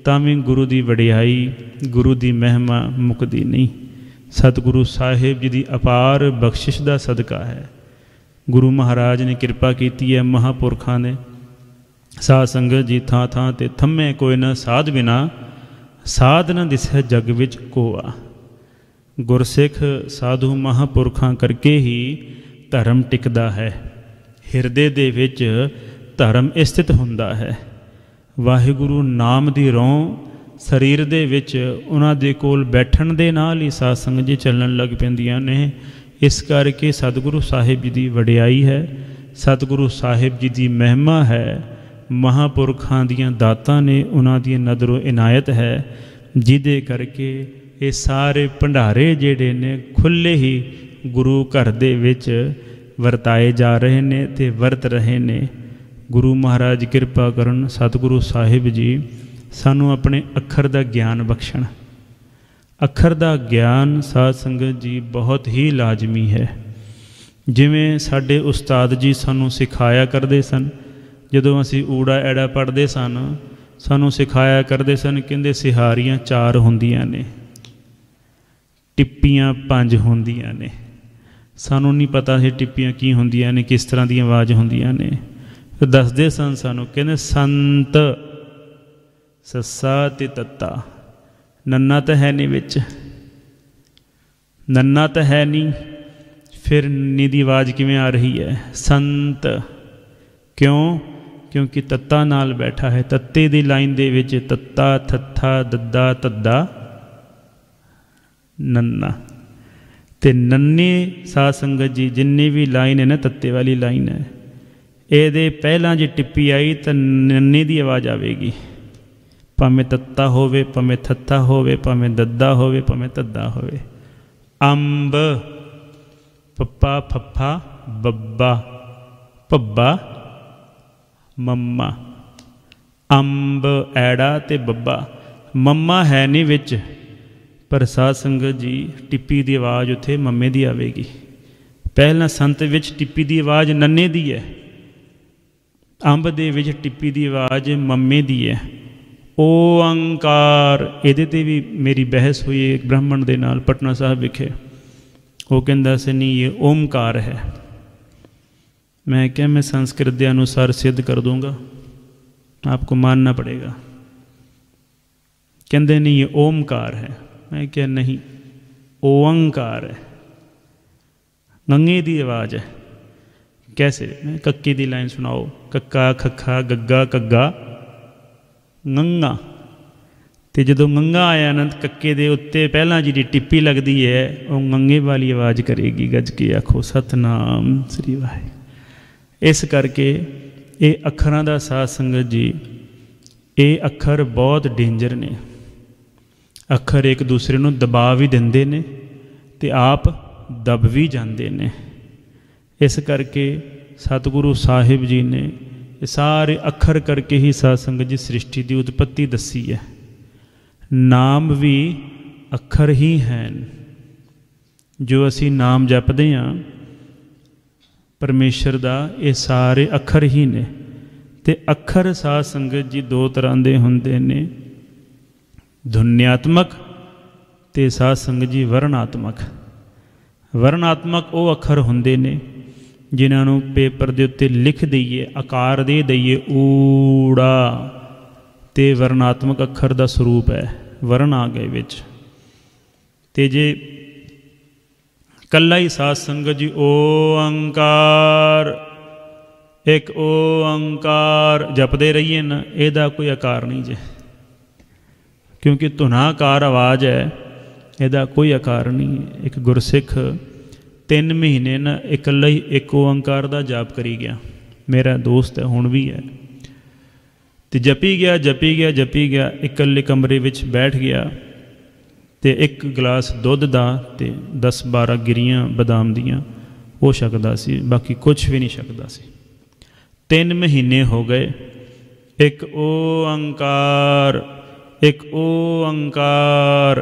तां भी गुरु की वडियाई, गुरु की महिमा मुकदी नहीं। सतगुरु साहिब जी की अपार बख्शिश का सदका है। गुरु महाराज ने कृपा की है, महापुरखा ने। साध संगत जी थां थां ते थम्मे कोई न साध बिना, साध न दिसै जग विच कोआ। गुरसिख साधु महापुरखा करके ही धर्म टिकदा है। हिरदे दे विच धर्म स्थित हुंदा है। वाहिगुरु नाम दी रौं शरीर दे विच उन्हां दे कोल बैठण दे नाल ही साध संगत जी चलण लग पैंदियां ने। इस करके सतगुरु साहिब जी की वडियाई है, सतगुरु साहिब जी की महिमा है। महापुरखां दियां दातां ने उन्हां दी नदरों इनायत है, जिदे करके ये सारे भंडारे जिहड़े ने खुले ही गुरु घर दे विच वरताए जा रहे ने ते वरत रहे ने। गुरु महाराज कृपा करन, सतगुरु साहिब जी सानू अपने अखर का ज्ञान बख्शण। अखर का ज्ञान साध संगत जी बहुत ही लाजमी है। जिवें साडे उस्ताद जी सानू सिखाया करते सन, जदों असीं ऊड़ा ऐड़ा पढ़ते सन, सानू सिखाया करते सन, कहंदे सिहारियां 4 हुंदियां ने, टिप्पियां 5 हुंदियां ने। सानू नहीं पता है टिप्पियां की हुंदियां ने, किस तरह दी आवाज़ हुंदियां ने। दसदे सन सानू, कहंदे संत सस्सा ते तत्ता, नन्ना तो है नहीं विच, नन्ना तो है नहीं, फिर नी दी आवाज़ किवें आ रही है? संत। क्यों? क्योंकि तत्ता नाल बैठा है। तत्ते दी लाइन दे विच तत्ता, थत्था, दद्दा, तद्दा, नन्ना। ते नन्ने साध संगत जी जिन्नी भी लाइन है ना, तत्ते वाली लाइन है, ये पहला जी टिप्पी आई तो नन्ने की आवाज़ आएगी। भावें तत्ता होवे, भावें थत्था होवे, भावें दद्दा होवे, भावें तद्दा होवे। अंब, पप्पा फप्फा बब्बा भब्बा मम्मा। अंब ऐड़ा ते बब्बा, मम्मा है नहीं विच, पर साध संगत जी टिप्पी की आवाज़ उत्थे मम्मे की आवेगी। ਪਹਿਲਾਂ ਸੰਤ ਵਿੱਚ ਟਿੱਪੀ ਦੀ ਆਵਾਜ਼ ਨੰਨੇ ਦੀ ਹੈ, ਅੰਬ ਦੇ ਵਿੱਚ ਟਿੱਪੀ ਦੀ ਆਵਾਜ਼ ਮੰਮੇ ਦੀ ਹੈ। ਓਅੰਕਾਰ, ਇਹਦੇ 'ਤੇ ਵੀ ਮੇਰੀ ਬਹਿਸ ਹੋਈ ਹੈ ਇੱਕ ਬ੍ਰਾਹਮਣ ਦੇ ਨਾਲ ਪਟਨਾ ਸਾਹਿਬ ਵਿਖੇ। ਉਹ ਕਹਿੰਦਾ ਸੀ ਨਹੀਂ, ਇਹ ਓਮਕਾਰ ਹੈ। मैं क्या, मैं संस्कृत के अनुसार सिद्ध कर दूंगा, आपको मानना पड़ेगा। कहते नहीं ये ओमकार है। मैं क्या, नहीं ओंकार है, गंगे की आवाज़ है। कैसे? मैं कक्की की लाइन सुनाओ, कक्का खखा गग्गा कग्गा गंगा। तो जो गंगा आया ना, कक्के दे उत्ते पहला जी टिप्पी लगती है, वो गंगे वाली आवाज़ करेगी, गज के आखो सतनाम श्री वाहे। इस करके ये अखरां दा साध संगत जी, ये अखर बहुत डेंजर ने। अखर एक दूसरे नूं दबा भी देंदे ने ते आप दब भी जाते ने। इस करके सतगुरु साहिब जी ने सारे अखर करके ही साध संगत जी सृष्टि की उत्पत्ति दसी है। नाम भी अखर ही हैं, जो असी नाम जपदे हाँ परमेश्वर दा, ये सारे अखर ही ने। ते अखर साध संगत जी दो तरह के होंदे ने, ध्वन्यात्मक ते साध संगत जी वर्णात्मक। वर्णात्मक वो अखर होंदे ने जिन्हां नूं पेपर दे उत्ते लिख दईए, आकार दे दईए, ऊड़ा, ते वर्णात्मक अखर दा स्वरूप है, वर्ण आ गए विच। ते जे कल्ला ही साध संगत जी ओंकार, एक ओंकार जपदे रहिए ना, ਇਹਦਾ कोई आकार नहीं जे, क्योंकि धुनाकार आवाज़ है, ਇਹਦਾ कोई आकार नहीं है। एक गुरसिख 3 महीने ना इकल्ला ही एक ओंकार का जाप करी गया, मेरा दोस्त है हुण भी है। तो जपी गया जपी गया जपी गया, इकल्ले कमरे विच बैठ गया, तो एक गिलास दुध का तो 10-12 गिरियाँ बदाम दियाँ वो छकदा सी, बाकी कुछ भी नहीं छकदा सी। 3 महीने हो गए, एक ओंकार, एक ओंकार,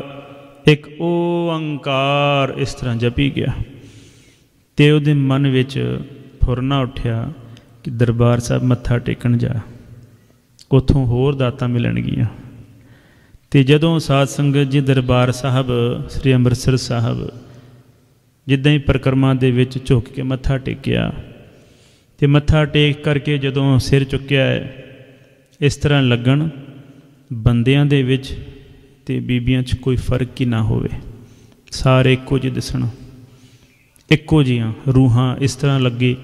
एक ओंकार, इस तरह जपी गया। तो उहदे मन विच फुरना उठ्या कि दरबार साहब मत्था टेकन जा, उत्थों होर दातां मिलणगियां। तो जदों साध संगत जी दरबार साहब श्री अमृतसर साहब जिद्दां ही परिक्रमा दे विच झुक के मत्था टेकिया, तो मत्था टेक करके जदों सिर चुक्या है, इस तरह लगन बंदियां दे विच ते बीबियां च कोई फर्क ही ना होवे, सारे इक्को जिहे दिसण, इक्को जिहियां रूहां। इस तरह लगे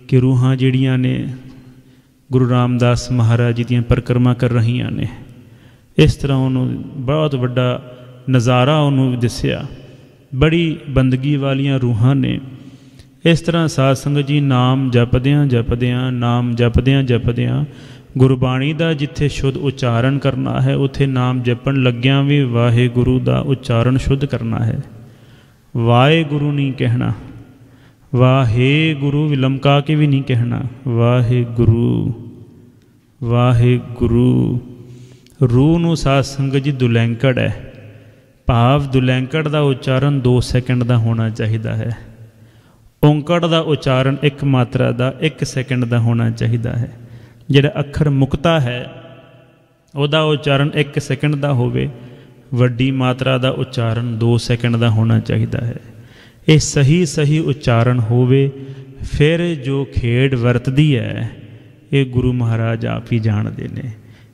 कि रूहां जिहड़ियां ने गुरु रामदास महाराज जी दीयां परिक्रमा कर रहीआं ने। इस तरह उन्होंने बहुत वड्डा नज़ारा उन्होंने दस्या, बड़ी बंदगी वालियां रूहां ने। इस तरह साध संगत जी नाम जपदियां जपदियां, नाम जपदियां जपदियां, गुरबाणी का जिथे शुद्ध उच्चारण करना है, उत्थे नाम जपन लग्या भी वाहेगुरु का उच्चारण शुद्ध करना है। वाहेगुरु नहीं कहना, वाहेगुरु विलमका के भी नहीं कहना, वाहेगुरु वाहेगुरु। रूह नूं साध संगत जी दुलैंकड़ है, भाव दुलैंकड़ का उच्चारण 2 सैकंड का होना चाहिए है। औंकड़ का उच्चारण 1 मात्रा का 1 सैकंड का होना चाहिए है। जिहड़ा अखर मुक्ता है उहदा उच्चारण 1 सैकंड का होवे, वड्डी मात्रा का उच्चारण 2 सैकंड का होना चाहिए है। ये सही सही उच्चारण होवे, फिर जो खेड वरतदी है ये गुरु महाराज आप ही जानते हैं।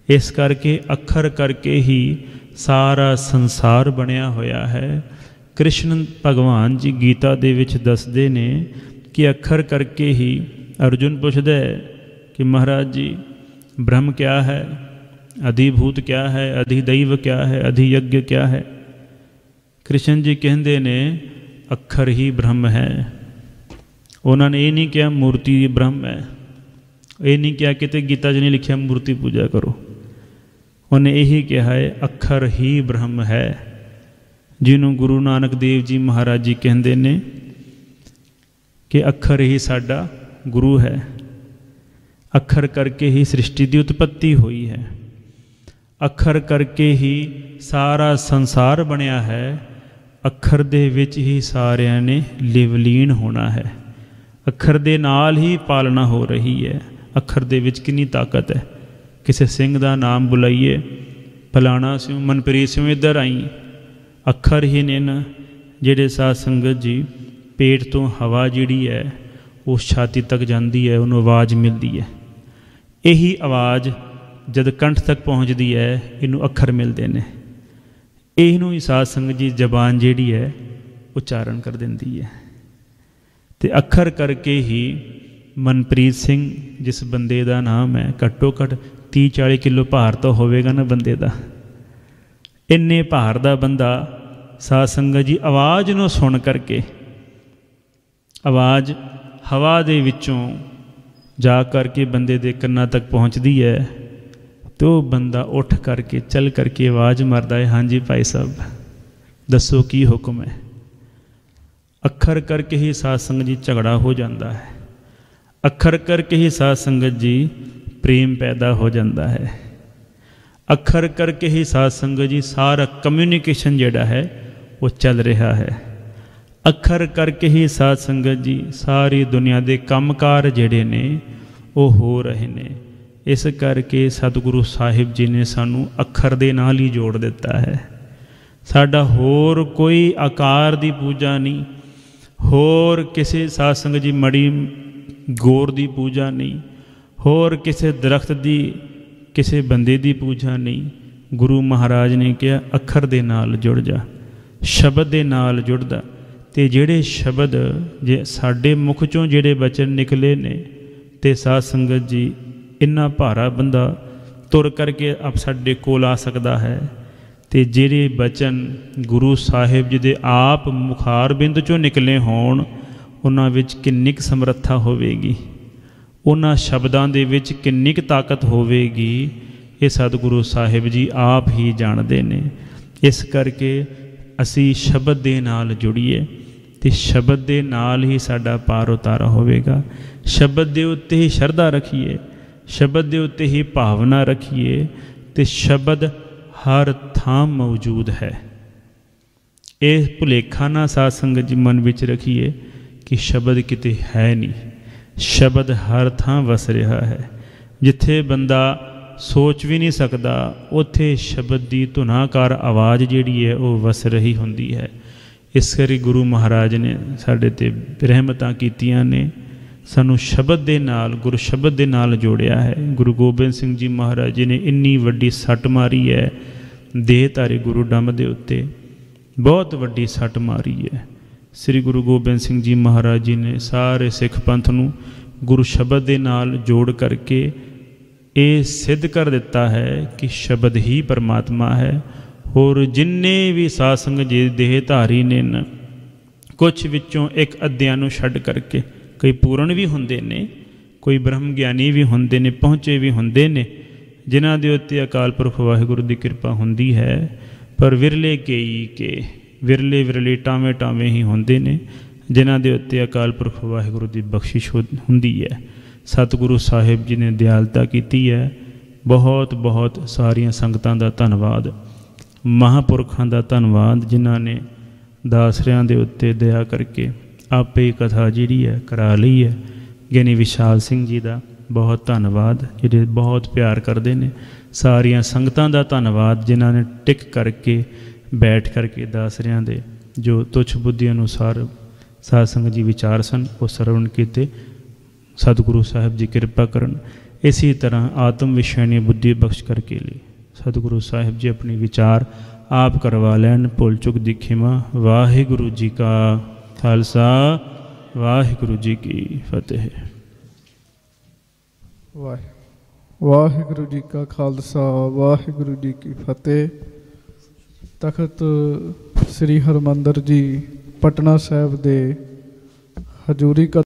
इस करके अखर करके ही सारा संसार बनया होया है। कृष्ण भगवान जी गीता दे विच दसदे ने कि अखर करके ही, अर्जुन पुछदा है कि महाराज जी ब्रह्म क्या है, अधिभूत क्या है, अधिदैव क्या है, अधियज्ञ क्या है। कृष्ण जी कहते ने अखर ही ब्रह्म है। उन्होंने ये नहीं कहा मूर्ति ब्रह्म है, ये नहीं कहा किते गीता च नहीं लिखा मूर्ति पूजा करो। उन्हें यही कहा है अखर ही ब्रह्म है, जिन्हों गुरु नानक देव जी महाराज जी कहते ने कि अखर ही साडा गुरु है। अखर करके ही सृष्टि की उत्पत्ति हुई है, अखर करके ही सारा संसार बनया है, ਅੱਖਰ ਦੇ ਵਿੱਚ ਹੀ ਸਾਰਿਆਂ ਨੇ ਲਿਵਲੀਨ ਹੋਣਾ ਹੈ। ਅੱਖਰ ਦੇ ਨਾਲ ਹੀ ਪਾਲਣਾ ਹੋ ਰਹੀ ਹੈ। ਅੱਖਰ ਦੇ ਵਿੱਚ ਕਿੰਨੀ ਤਾਕਤ ਹੈ। ਕਿਸੇ ਸਿੰਘ ਦਾ ਨਾਮ ਬੁਲਾਈਏ, ਫਲਾਣਾ ਸਿਉ ਮਨਪ੍ਰੀਤ ਸਿਉ ਇੱਧਰ ਆਈ। ਅੱਖਰ ਹੀ ਨੇ ਨਾ ਜਿਹੜੇ ਸਾਧ ਸੰਗਤ ਜੀ ਪੇਟ ਤੋਂ ਹਵਾ ਜਿਹੜੀ ਹੈ ਉਹ ਛਾਤੀ ਤੱਕ ਜਾਂਦੀ ਹੈ, ਉਹਨੂੰ ਆਵਾਜ਼ ਮਿਲਦੀ ਹੈ। ਇਹੀ ਆਵਾਜ਼ ਜਦ ਕੰਠ ਤੱਕ ਪਹੁੰਚਦੀ ਹੈ, ਇਹਨੂੰ ਅੱਖਰ ਮਿਲਦੇ ਨੇ। ਇਹਨੂੰ ਹੀ ਸਾਧ ਸੰਗਤ ਜੀ ਜ਼ਬਾਨ ਜਿਹੜੀ ਹੈ ਉਚਾਰਨ ਕਰ ਦਿੰਦੀ ਹੈ। ਅਤੇ ਅੱਖਰ ਕਰਕੇ ਹੀ ਮਨਪ੍ਰੀਤ ਸਿੰਘ ਜਿਸ ਬੰਦੇ ਦਾ ਨਾਮ ਹੈ, ਘੱਟੋ ਘੱਟ 30-40 ਕਿਲੋ ਭਾਰ ਤਾਂ ਹੋਵੇਗਾ ਨਾ ਬੰਦੇ ਦਾ। ਇੰਨੇ ਭਾਰ ਦਾ ਬੰਦਾ ਸਾਧ ਸੰਗਤ ਜੀ ਆਵਾਜ਼ ਨੂੰ ਸੁਣ ਕਰਕੇ, ਆਵਾਜ਼ ਹਵਾ ਦੇ ਵਿੱਚੋਂ ਜਾ ਕਰਕੇ ਬੰਦੇ ਦੇ ਕੰਨਾਂ ਤੱਕ ਪਹੁੰਚਦੀ ਹੈ, ਅਤੇ ਉਹ ਬੰਦਾ ਉੱਠ ਕਰਕੇ ਚੱਲ ਕਰਕੇ ਆਵਾਜ਼ ਮਾਰਦਾ ਹੈ, ਹਾਂਜੀ ਭਾਈ ਸਾਹਿਬ ਦੱਸੋ ਕੀ ਹੁਕਮ ਹੈ। ਅੱਖਰ ਕਰਕੇ ਹੀ ਸਾਧ ਸੰਗਤ ਜੀ ਝਗੜਾ ਹੋ ਜਾਂਦਾ ਹੈ। ਅੱਖਰ ਕਰਕੇ ਹੀ ਸਾਧ ਸੰਗਤ ਜੀ ਪ੍ਰੇਮ ਪੈਦਾ ਹੋ ਜਾਂਦਾ ਹੈ। ਅੱਖਰ ਕਰਕੇ ਹੀ ਸਾਧ ਸੰਗਤ ਜੀ ਸਾਰਾ ਕਮਿਊਨੀਕੇਸ਼ਨ ਜਿਹੜਾ ਹੈ ਉਹ ਚੱਲ ਰਿਹਾ ਹੈ। ਅੱਖਰ ਕਰਕੇ ਹੀ ਸਾਧ ਸੰਗਤ ਜੀ ਸਾਰੀ ਦੁਨੀਆ ਦੇ ਕੰਮਕਾਰ ਜਿਹੜੇ ਨੇ ਉਹ ਹੋ ਰਹੇ ਨੇ। ਇਸ ਕਰਕੇ ਸਤਿਗੁਰੂ ਸਾਹਿਬ ਜੀ ਨੇ ਸਾਨੂੰ ਅੱਖਰ ਦੇ ਨਾਲ ਹੀ ਜੋੜ ਦਿੱਤਾ ਹੈ। ਸਾਡਾ ਹੋਰ ਕੋਈ ਆਕਾਰ ਦੀ ਪੂਜਾ ਨਹੀਂ, ਹੋਰ ਕਿਸੇ ਸਾਧ ਸੰਗਤ ਜੀ ਮੜੀ ਗੌਰ ਦੀ ਪੂਜਾ ਨਹੀਂ, ਹੋਰ ਕਿਸੇ ਦਰਖਤ ਦੀ, ਕਿਸੇ ਬੰਦੇ ਦੀ ਪੂਜਾ ਨਹੀਂ। ਗੁਰੂ ਮਹਾਰਾਜ ਨੇ ਕਿਹਾ ਅੱਖਰ ਦੇ ਨਾਲ ਜੁੜ ਜਾ, ਸ਼ਬਦ ਦੇ ਨਾਲ ਜੁੜਦਾ। ਅਤੇ ਜਿਹੜੇ ਸ਼ਬਦ ਜੇ ਸਾਡੇ ਮੁਖ 'ਚੋਂ ਜਿਹੜੇ ਬਚਨ ਨਿਕਲੇ ਨੇ, ਅਤੇ ਸਾਧ ਸੰਗਤ ਜੀ ਇੰਨਾ ਭਾਰਾ ਬੰਦਾ ਤੁਰ ਕਰਕੇ ਆਪ ਸਾਡੇ ਕੋਲ ਆ ਸਕਦਾ ਹੈ। ਅਤੇ ਜਿਹੜੇ ਬਚਨ ਗੁਰੂ ਸਾਹਿਬ ਜੀ ਦੇ ਆਪ ਮੁਖਾਰ ਬਿੰਦ 'ਚੋਂ ਨਿਕਲੇ ਹੋਣ, ਉਹਨਾਂ ਵਿੱਚ ਕਿੰਨੀ ਕੁ ਸਮਰੱਥਾ ਹੋਵੇਗੀ, ਉਹਨਾਂ ਸ਼ਬਦਾਂ ਦੇ ਵਿੱਚ ਕਿੰਨੀ ਕੁ ਤਾਕਤ ਹੋਵੇਗੀ, ਇਹ ਸਤਿਗੁਰੂ ਸਾਹਿਬ ਜੀ ਆਪ ਹੀ ਜਾਣਦੇ ਨੇ। ਇਸ ਕਰਕੇ ਅਸੀਂ ਸ਼ਬਦ ਦੇ ਨਾਲ ਜੁੜੀਏ, ਅਤੇ ਸ਼ਬਦ ਦੇ ਨਾਲ ਹੀ ਸਾਡਾ ਪਾਰ ਉਤਾਰਾ ਹੋਵੇਗਾ। ਸ਼ਬਦ ਦੇ ਉੱਤੇ ਹੀ ਸ਼ਰਧਾ ਰੱਖੀਏ, ਸ਼ਬਦ ਦੇ ਉੱਤੇ ਹੀ ਭਾਵਨਾ ਰੱਖੀਏ, ਅਤੇ ਸ਼ਬਦ ਹਰ ਥਾਂ ਮੌਜੂਦ ਹੈ। ਇਹ ਭੁਲੇਖਾ ਨਾ ਸਾਧ ਸੰਗਤ ਜੀ ਮਨ ਵਿੱਚ ਰੱਖੀਏ ਕਿ ਸ਼ਬਦ ਕਿਤੇ ਹੈ ਨਹੀਂ। ਸ਼ਬਦ ਹਰ ਥਾਂ ਵਸ ਰਿਹਾ ਹੈ। ਜਿੱਥੇ ਬੰਦਾ ਸੋਚ ਵੀ ਨਹੀਂ ਸਕਦਾ, ਉੱਥੇ ਸ਼ਬਦ ਦੀ ਧੁਨਾਕਾਰ ਆਵਾਜ਼ ਜਿਹੜੀ ਹੈ ਉਹ ਵਸ ਰਹੀ ਹੁੰਦੀ ਹੈ। ਇਸ ਕਰਕੇ ਗੁਰੂ ਮਹਾਰਾਜ ਨੇ ਸਾਡੇ 'ਤੇ ਰਹਿਮਤਾਂ ਕੀਤੀਆਂ ਨੇ, ਸਾਨੂੰ ਸ਼ਬਦ ਦੇ ਨਾਲ, ਗੁਰੂ ਸ਼ਬਦ ਦੇ ਨਾਲ ਜੋੜਿਆ ਹੈ। ਗੁਰੂ ਗੋਬਿੰਦ ਸਿੰਘ ਜੀ ਮਹਾਰਾਜ ਜੀ ਨੇ ਇੰਨੀ ਵੱਡੀ ਸੱਟ ਮਾਰੀ ਹੈ ਦੇਹ ਧਾਰੇ ਗੁਰੂ ਡੰਮ ਦੇ ਉੱਤੇ, ਬਹੁਤ ਵੱਡੀ ਸੱਟ ਮਾਰੀ ਹੈ। ਸ੍ਰੀ ਗੁਰੂ ਗੋਬਿੰਦ ਸਿੰਘ ਜੀ ਮਹਾਰਾਜ ਜੀ ਨੇ ਸਾਰੇ ਸਿੱਖ ਪੰਥ ਨੂੰ ਗੁਰੂ ਸ਼ਬਦ ਦੇ ਨਾਲ ਜੋੜ ਕਰਕੇ ਇਹ ਸਿੱਧ ਕਰ ਦਿੱਤਾ ਹੈ ਕਿ ਸ਼ਬਦ ਹੀ ਪਰਮਾਤਮਾ ਹੈ। ਹੋਰ ਜਿੰਨੇ ਵੀ ਸਾਧ ਸੰਗਤ ਜੀ ਦੇਹ ਧਾਰੀ ਨੇ ਨਾ, ਕੁਛ ਵਿੱਚੋਂ ਇੱਕ ਅੱਧਿਆਂ ਨੂੰ ਛੱਡ ਕਰਕੇ, ਕਈ ਪੂਰਨ ਵੀ ਹੁੰਦੇ ਨੇ, ਕੋਈ ਬ੍ਰਹਮ ਗਿਆਨੀ ਵੀ ਹੁੰਦੇ ਨੇ, ਪਹੁੰਚੇ ਵੀ ਹੁੰਦੇ ਨੇ, ਜਿਨ੍ਹਾਂ ਦੇ ਉੱਤੇ ਅਕਾਲ ਪੁਰਖ ਵਾਹਿਗੁਰੂ ਦੀ ਕਿਰਪਾ ਹੁੰਦੀ ਹੈ। ਪਰ ਵਿਰਲੇ ਕਈ ਕੇ, ਵਿਰਲੇ ਟਾਵੇਂ ਟਾਵੇਂ ਹੀ ਹੁੰਦੇ ਨੇ ਜਿਨ੍ਹਾਂ ਦੇ ਉੱਤੇ ਅਕਾਲ ਪੁਰਖ ਵਾਹਿਗੁਰੂ ਦੀ ਬਖਸ਼ਿਸ਼ ਹੁੰਦੀ ਹੈ। ਸਤਿਗੁਰੂ ਸਾਹਿਬ ਜੀ ਨੇ ਦਿਆਲਤਾ ਕੀਤੀ ਹੈ। ਬਹੁਤ ਬਹੁਤ ਸਾਰੀਆਂ ਸੰਗਤਾਂ ਦਾ ਧੰਨਵਾਦ, ਮਹਾਂਪੁਰਖਾਂ ਦਾ ਧੰਨਵਾਦ, ਜਿਨ੍ਹਾਂ ਨੇ ਦਾਸਰਿਆਂ ਦੇ ਉੱਤੇ ਦਇਆ ਕਰਕੇ ਆਪੇ ਕਥਾ ਜਿਹੜੀ ਹੈ ਕਰਾ ਲਈ ਹੈ। ਗਿਆਨੀ ਵਿਸ਼ਾਲ ਸਿੰਘ ਜੀ ਦਾ ਬਹੁਤ ਧੰਨਵਾਦ, ਜਿਹੜੇ ਬਹੁਤ ਪਿਆਰ ਕਰਦੇ ਨੇ। ਸਾਰੀਆਂ ਸੰਗਤਾਂ ਦਾ ਧੰਨਵਾਦ, ਜਿਨ੍ਹਾਂ ਨੇ ਟਿਕ ਕਰਕੇ ਬੈਠ ਕਰਕੇ ਦਾਸਰਿਆਂ ਦੇ ਜੋ ਤੁੱਛ ਬੁੱਧੀ ਅਨੁਸਾਰ ਸਾਧ ਸੰਗਤ ਜੀ ਵਿਚਾਰ ਸਨ ਉਹ ਸਰਵਣ ਕੀਤੇ। ਸਤਿਗੁਰੂ ਸਾਹਿਬ ਜੀ ਕਿਰਪਾ ਕਰਨ। ਇਸੇ ਤਰ੍ਹਾਂ ਆਤਮ ਵਿਸ਼ੈਣੀ ਬੁੱਧੀ ਬਖਸ਼ ਕਰਕੇ ਲਈ ਸਤਿਗੁਰੂ ਸਾਹਿਬ ਜੀ ਆਪਣੀ ਵਿਚਾਰ ਆਪ ਕਰਵਾ ਲੈਣ। ਭੁੱਲ ਚੁੱਕ ਦੀ ਖਿਮਾ। ਵਾਹਿਗੁਰੂ ਜੀ ਕਾ ਖਾਲਸਾ, ਵਾਹਿਗੁਰੂ ਜੀ ਕੀ ਫਤਿਹ। ਵਾਹਿਗੁਰੂ ਜੀ ਕਾ ਖਾਲਸਾ, ਵਾਹਿਗੁਰੂ ਜੀ ਕੀ ਫਤਿਹ। ਤਖਤ ਸ੍ਰੀ ਹਰਿਮੰਦਰ ਜੀ ਪਟਨਾ ਸਾਹਿਬ ਦੇ ਹਜ਼ੂਰੀ